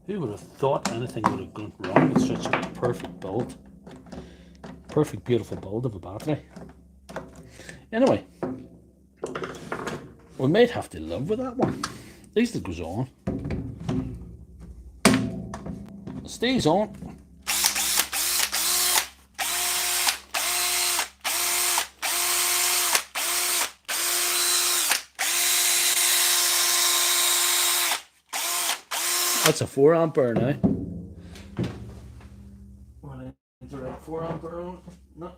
Who would have thought anything would have gone wrong with such a perfect build? Perfect, beautiful build of a battery. Anyway, we might have to live with that one. At least it goes on. It stays on. That's a 4 ampere now. Is there a 4 ampere on? No.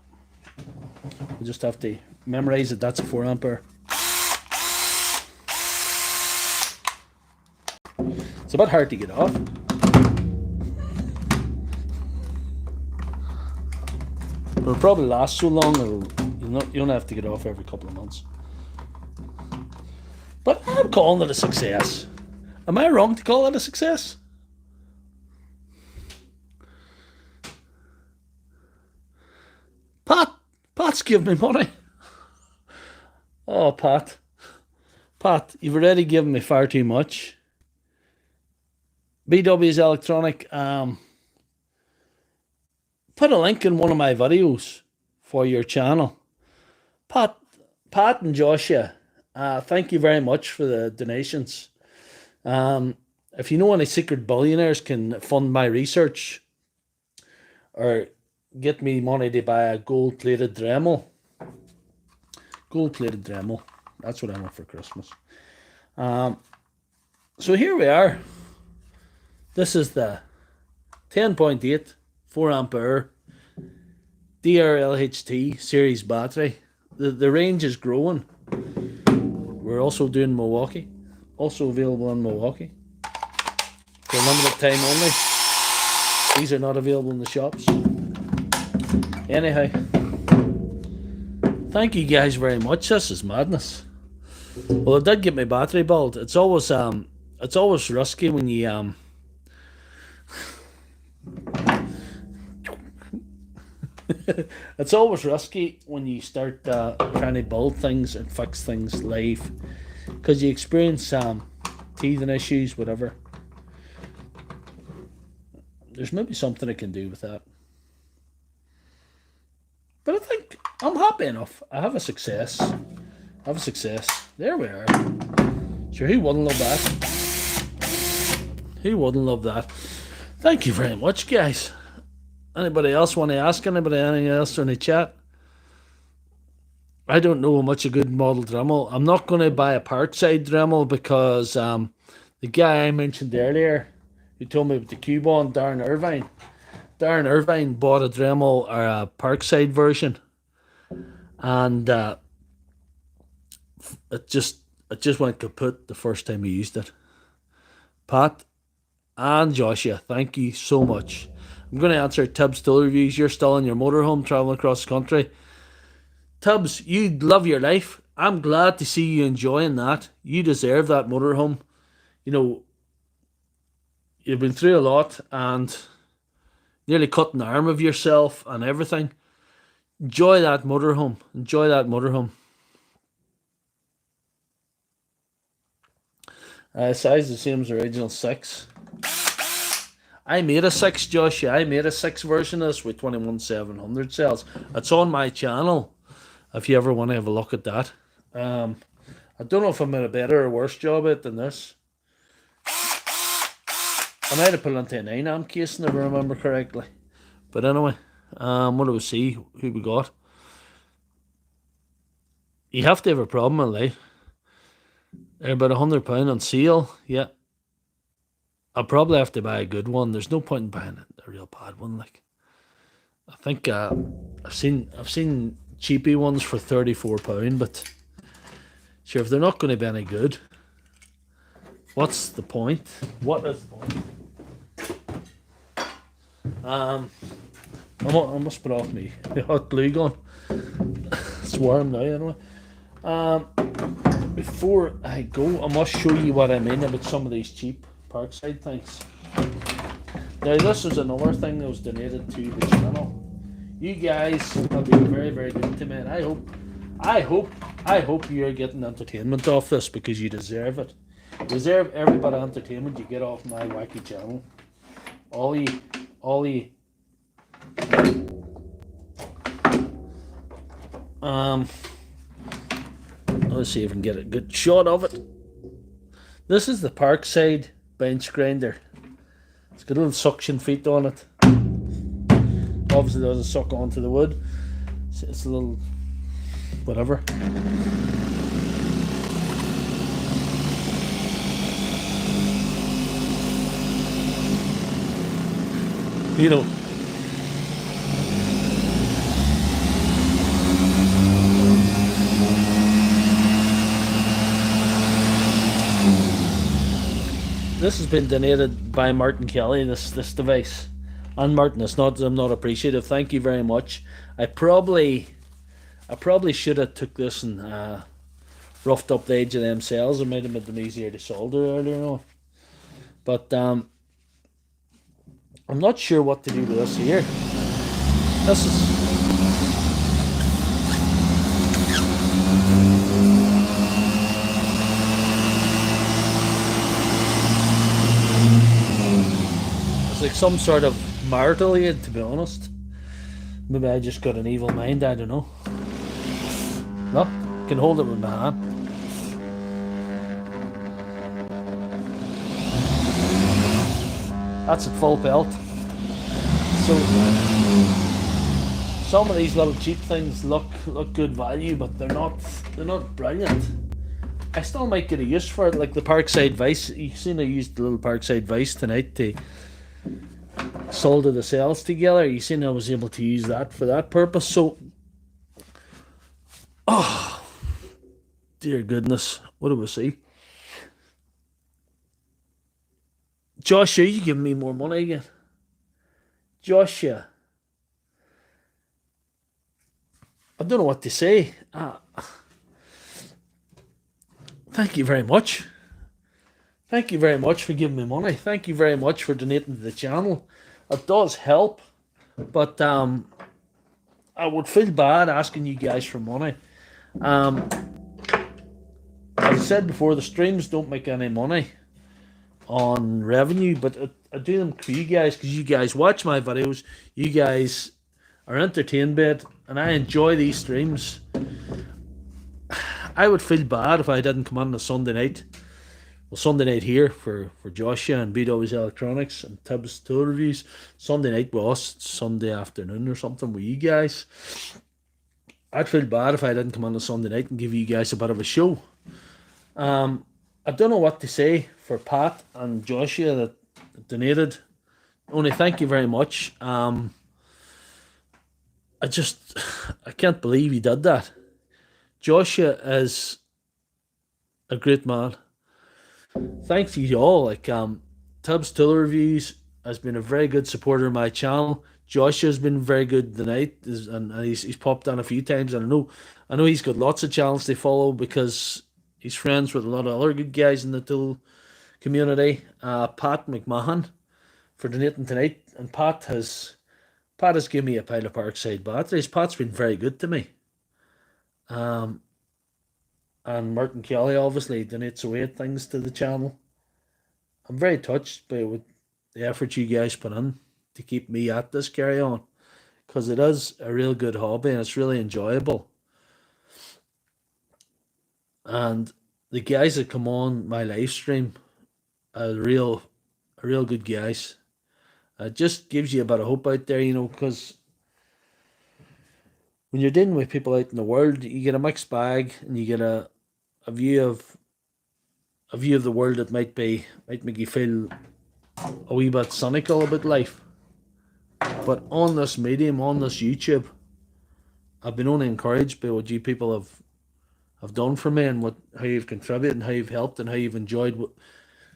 We just have to memorize that that's a 4 ampere. It's a bit hard to get off. It'll probably last so long you don't have to get off every couple of months. But I'm calling it a success. Am I wrong to call it a success? Pat's giving me money. Oh, Pat, you've already given me far too much. BW's Electronic, put a link in one of my videos for your channel. Pat and Joshua, thank you very much for the donations. If you know any secret billionaires can fund my research or get me money to buy a gold-plated Dremel. Gold-plated Dremel. That's what I want for Christmas. So here we are. This is the 10.8 4 ampere DRLHT series battery. The range is growing. We're also doing Milwaukee. Also available in Milwaukee. For a limited time only. These are not available in the shops. Anyhow, thank you guys very much. This is madness. Well, I did get my battery built. It's always risky when you it's always risky when you start trying to build things and fix things live, because you experience teething issues, whatever. There's maybe something I can do with that. But I think I'm happy enough. I have a success. There we are. Sure, who wouldn't love that? Who wouldn't love that? Thank you very much, guys. Anybody else want to ask anybody anything else in the chat? I don't know much a good model Dremel. I'm not going to buy a Parkside Dremel because the guy I mentioned earlier who told me about the Cubone, Darren Irvine bought a Dremel or a Parkside version, and it just went kaput the first time he used it. Pat and Joshua, thank you so much. I'm going to answer Tibbs Tool Reviews. You're still in your motorhome traveling across the country. Tibbs, you love your life. I'm glad to see you enjoying that. You deserve that motorhome. You know, you've been through a lot and nearly cut an arm of yourself and everything. Enjoy that motorhome. Enjoy that motorhome. Size the same as the original 6. I made a 6, Joshua. I made a 6 version of this with 21700 cells. It's on my channel if you ever want to have a look at that. I don't know if I made a better or worse job at it than this. I might have put it into a 9 amp case if I remember correctly. But anyway, what do we see? Who we got? You have to have a problem in life. They're about £100 on sale. Yeah. I'll probably have to buy a good one. There's no point in buying a real bad one. Like, I think I've seen cheapy ones for £34, but sure, if they're not going to be any good, what's the point? What is the point? I must put off me hot glue gun. It's warm now anyway. Before I go, I must show you what I mean about some of these cheap Parkside things. Now, this is another thing that was donated to the channel. You guys have been very, very good to me, and I hope you're getting entertainment off this, because you deserve it. You deserve every bit of entertainment you get off my wacky channel. All you. Let's see if I can get a good shot of it. This is the Parkside bench grinder. It's got little suction feet on it. Obviously doesn't suck onto the wood. It's a little whatever. You know, this has been donated by Martin Kelly, this device. And Martin, I'm not appreciative. Thank you very much. I probably should have took this and roughed up the edge of them cells. It might have made them easier to solder earlier on. But I'm not sure what to do with this here. This is... it's like some sort of marital aid, to be honest. Maybe I just got an evil mind, I don't know. No, I can hold it with my hand. That's at full pelt. So some of these little cheap things look good value, but they're not brilliant. I still might get a use for it, like the Parkside Vice. You've seen I used the little Parkside Vice tonight to soldered the cells together. You seen I was able to use that for that purpose. So, oh dear goodness, what do we see? Joshua, you giving me more money again? Joshua, I don't know what to say. Thank you very much. Thank you very much for giving me money. Thank you very much for donating to the channel. It does help, but I would feel bad asking you guys for money. As I said before, the streams don't make any money on revenue, but I do them for you guys because you guys watch my videos. You guys are entertained by it, and I enjoy these streams. I would feel bad if I didn't come on a Sunday night. Well, Sunday night here for Joshua and BW's Electronics and Tibbs Tool Reviews. Sunday night with us, Sunday afternoon or something with you guys. I'd feel bad if I didn't come on a Sunday night and give you guys a bit of a show. I don't know what to say for Pat and Joshua that donated. Only thank you very much. I can't believe he did that. Joshua is a great man. Thanks to you all. Like Tibbs Tool Reviews has been a very good supporter of my channel. Joshua's been very good tonight, and he's popped on a few times. And I know he's got lots of channels to follow because he's friends with a lot of other good guys in the tool community. Pat McMahon for donating tonight, and Pat has given me a pile of Parkside batteries. Pat's been very good to me. And Martin Kelly obviously donates away things to the channel. I'm very touched by the effort you guys put in to keep me at this carry on, because it is a real good hobby and it's really enjoyable. And the guys that come on my live stream are real good guys. It just gives you a bit of hope out there, because when you're dealing with people out in the world, you get a mixed bag and you get a view of the world that might make you feel a wee bit cynical about life. But on this medium, on this YouTube, I've been only encouraged by what you people have done for me, and how you've contributed and how you've helped and how you've enjoyed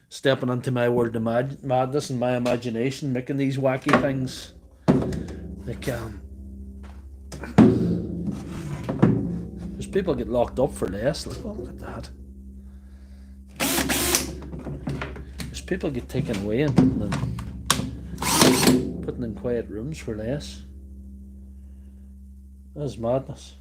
stepping into my world of madness and my imagination, making these wacky things. Like there's people get locked up for less. Like, oh, look at that. There's people get taken away and putting in quiet rooms for less. That's madness.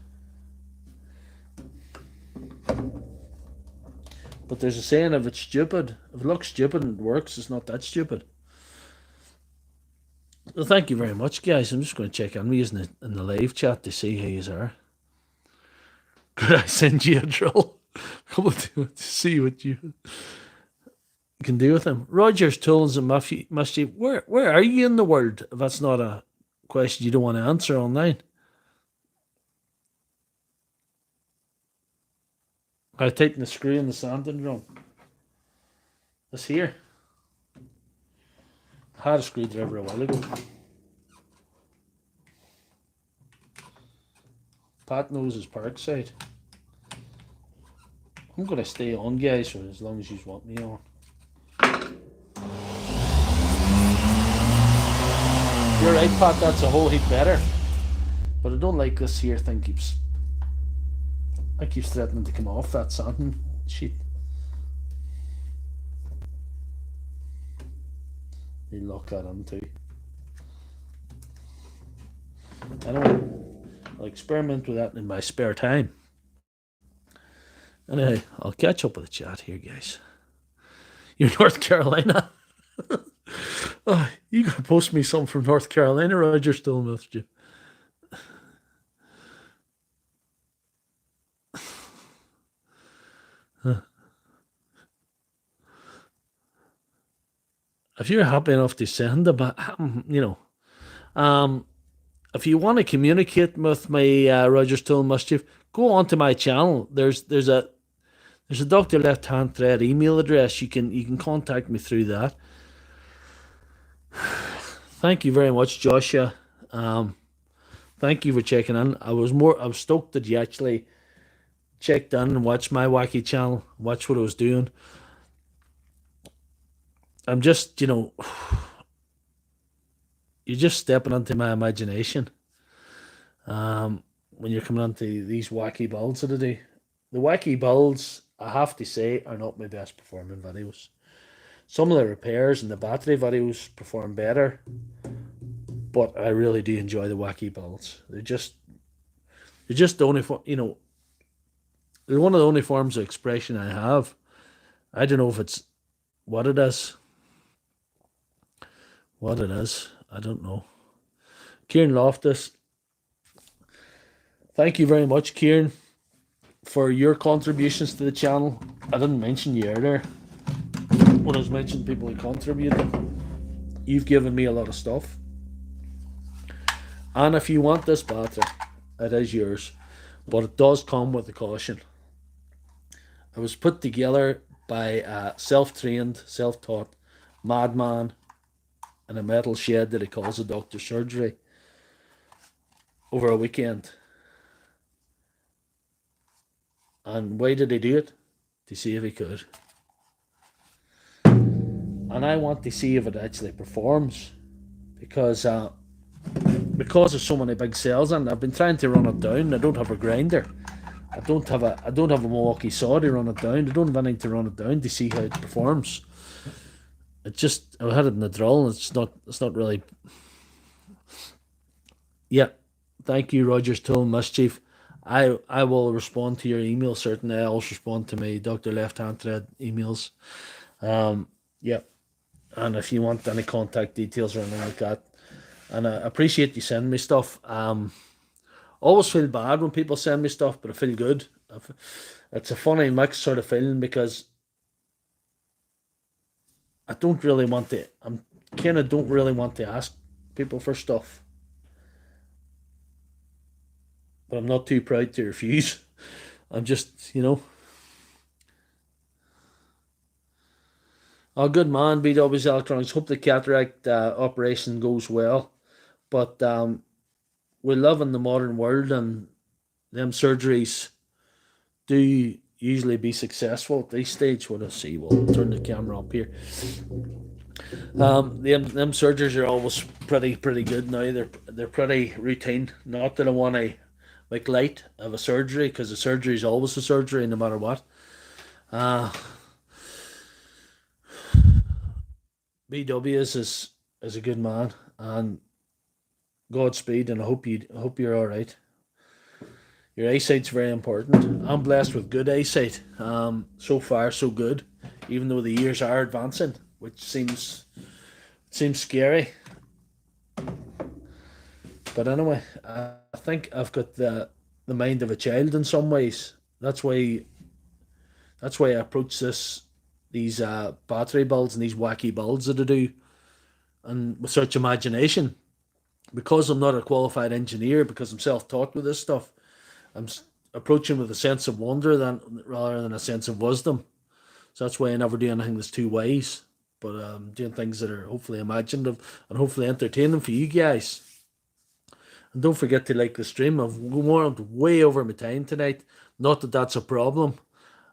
But there's a saying, if it's stupid, if it looks stupid and it works, it's not that stupid. Well, thank you very much, guys. I'm just going to check on me in the live chat to see how you are. Could I send you a drill? To see what you can do with them. Rogers, Tools and Mischief. Where are you in the world? If that's not a question you don't want to answer online. I tighten the screw in the sanding drum. This here. I had a screwdriver a while ago. Pat knows his Parkside. I'm going to stay on, guys, for as long as you want me on. You're right, Pat, that's a whole heap better. But I don't like this here thing keeps threatening to come off that sanding sheet. You lock that on too. Anyway, I'll experiment with that in my spare time. Anyway, I'll catch up with the chat here, guys. You're North Carolina. Oh, you gotta post me something from North Carolina, Roger. Still with you. If you're happy enough to send about, if you want to communicate with me, Roger's Tool Mischief, go onto my channel. There's a Doctor Lefthandthread email address. You can contact me through that. Thank you very much, Joshua. Um, Thank you for checking in. I was stoked that you actually checked in and watched my wacky channel, watched what I was doing. I'm just, you're just stepping into my imagination. When you're coming onto these wacky builds of the day. The wacky builds, I have to say, are not my best performing videos. Some of the repairs and the battery videos perform better, but I really do enjoy the wacky builds. They're just the only, they're one of the only forms of expression I have. I don't know if it's what it is. What it is, I don't know. Kieran Loftus, thank you very much, Kieran, for your contributions to the channel. I didn't mention you earlier when I was mentioning people who contributed. You've given me a lot of stuff. And if you want this battery, it is yours. But it does come with a caution. It was put together by a self-trained, self-taught madman in a metal shed that he calls a Doctor Surgery over a weekend. And why did he do it? To see if he could. And I want to see if it actually performs because there's so many big cells and I've been trying to run it down. I don't have a grinder. I don't have a Milwaukee saw to run it down. I don't have anything to run it down to see how it performs. It just I had it in the drill and it's not really. Yeah. Thank you, Rogers Tool Mischief. I will respond to your email certainly. I also respond to my Doctor Lefthandthread emails. Yeah. And if you want any contact details or anything like that. And I appreciate you sending me stuff. Always feel bad when people send me stuff, but I feel good. It's a funny mix sort of feeling because I don't really want to. I'm kind of don't really want to ask people for stuff, but I'm not too proud to refuse. I'm just, oh, good man, BW's Electronics. Hope the cataract operation goes well. But we live in the modern world, and them surgeries do usually be successful at this stage. What I see, we'll turn the camera up here. Them surgeries are always pretty good now. They're pretty routine. Not that I want to make light of a surgery because a surgery is always a surgery, no matter what. BW is a good man, and Godspeed, and I hope you're all right. Your eyesight's very important. I'm blessed with good eyesight. So far so good, even though the years are advancing, which seems scary. But anyway, I think I've got the mind of a child in some ways. That's why I approach these battery builds and these wacky builds that I do, and with such imagination. Because I'm not a qualified engineer, because I'm self-taught with this stuff, I'm approaching with a sense of wonder rather than a sense of wisdom. So that's why I never do anything that's too wise, but I'm doing things that are hopefully imaginative and hopefully entertaining for you guys. And don't forget to like the stream. I've warmed way over my time tonight. Not that that's a problem.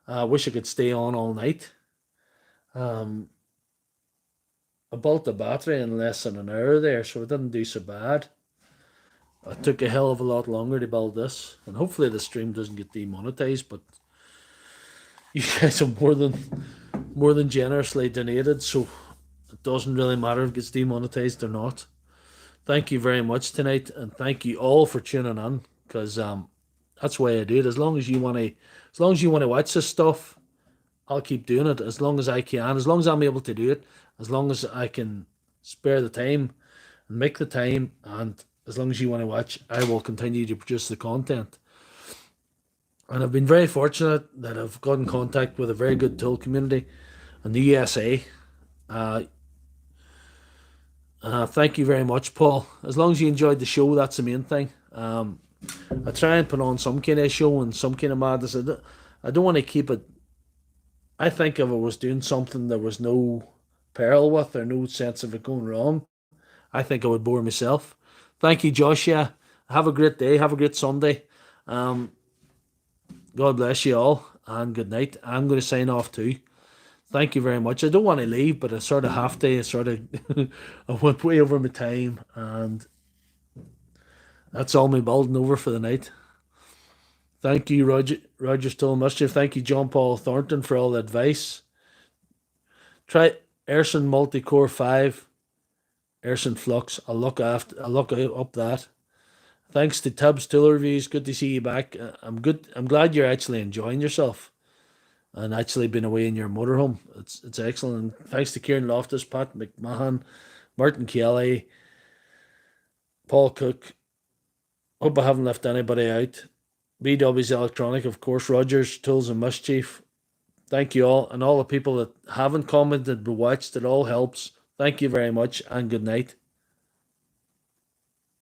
I wish I could stay on all night. I built the battery in less than an hour there, so it didn't do so bad. It took a hell of a lot longer to build this, and hopefully the stream doesn't get demonetized. But you guys have more than generously donated, so it doesn't really matter if it gets demonetized or not. Thank you very much tonight, and thank you all for tuning in, because that's why I do it. As long as you want to watch this stuff, I'll keep doing it as long as I can, as long as I'm able to do it, as long as I can spare the time and make the time, and as long as you want to watch, I will continue to produce the content. And I've been very fortunate that I've got in contact with a very good tool community in the USA. Thank you very much, Paul. As long as you enjoyed the show, that's the main thing. I try and put on some kind of show and some kind of madness. I don't want to keep it. I think if I was doing something there was no peril with or no sense of it going wrong, I think I would bore myself. Thank you, Joshua. Have a great day. Have a great Sunday. Um, God bless you all, and good night. I'm going to sign off too. Thank you very much. I don't want to leave, but I sort of have to. I sort of I went way over my time, and that's all my building over for the night. Thank you, Roger Stone Mischief. Thank you, John Paul Thornton, for all the advice. Try Erson Multicore 5, Erson Flux. I'll look up that. Thanks to Tubbs Tool Reviews. Good to see you back. I'm good. I'm glad you're actually enjoying yourself and actually been away in your motorhome. It's excellent. And thanks to Kieran Loftus, Pat McMahon, Martin Kelly, Paul Cook. Hope I haven't left anybody out. BW's Electronic, of course, Rogers, Tools and Mischief. Thank you all. And all the people that haven't commented but watched, it all helps. Thank you very much and good night.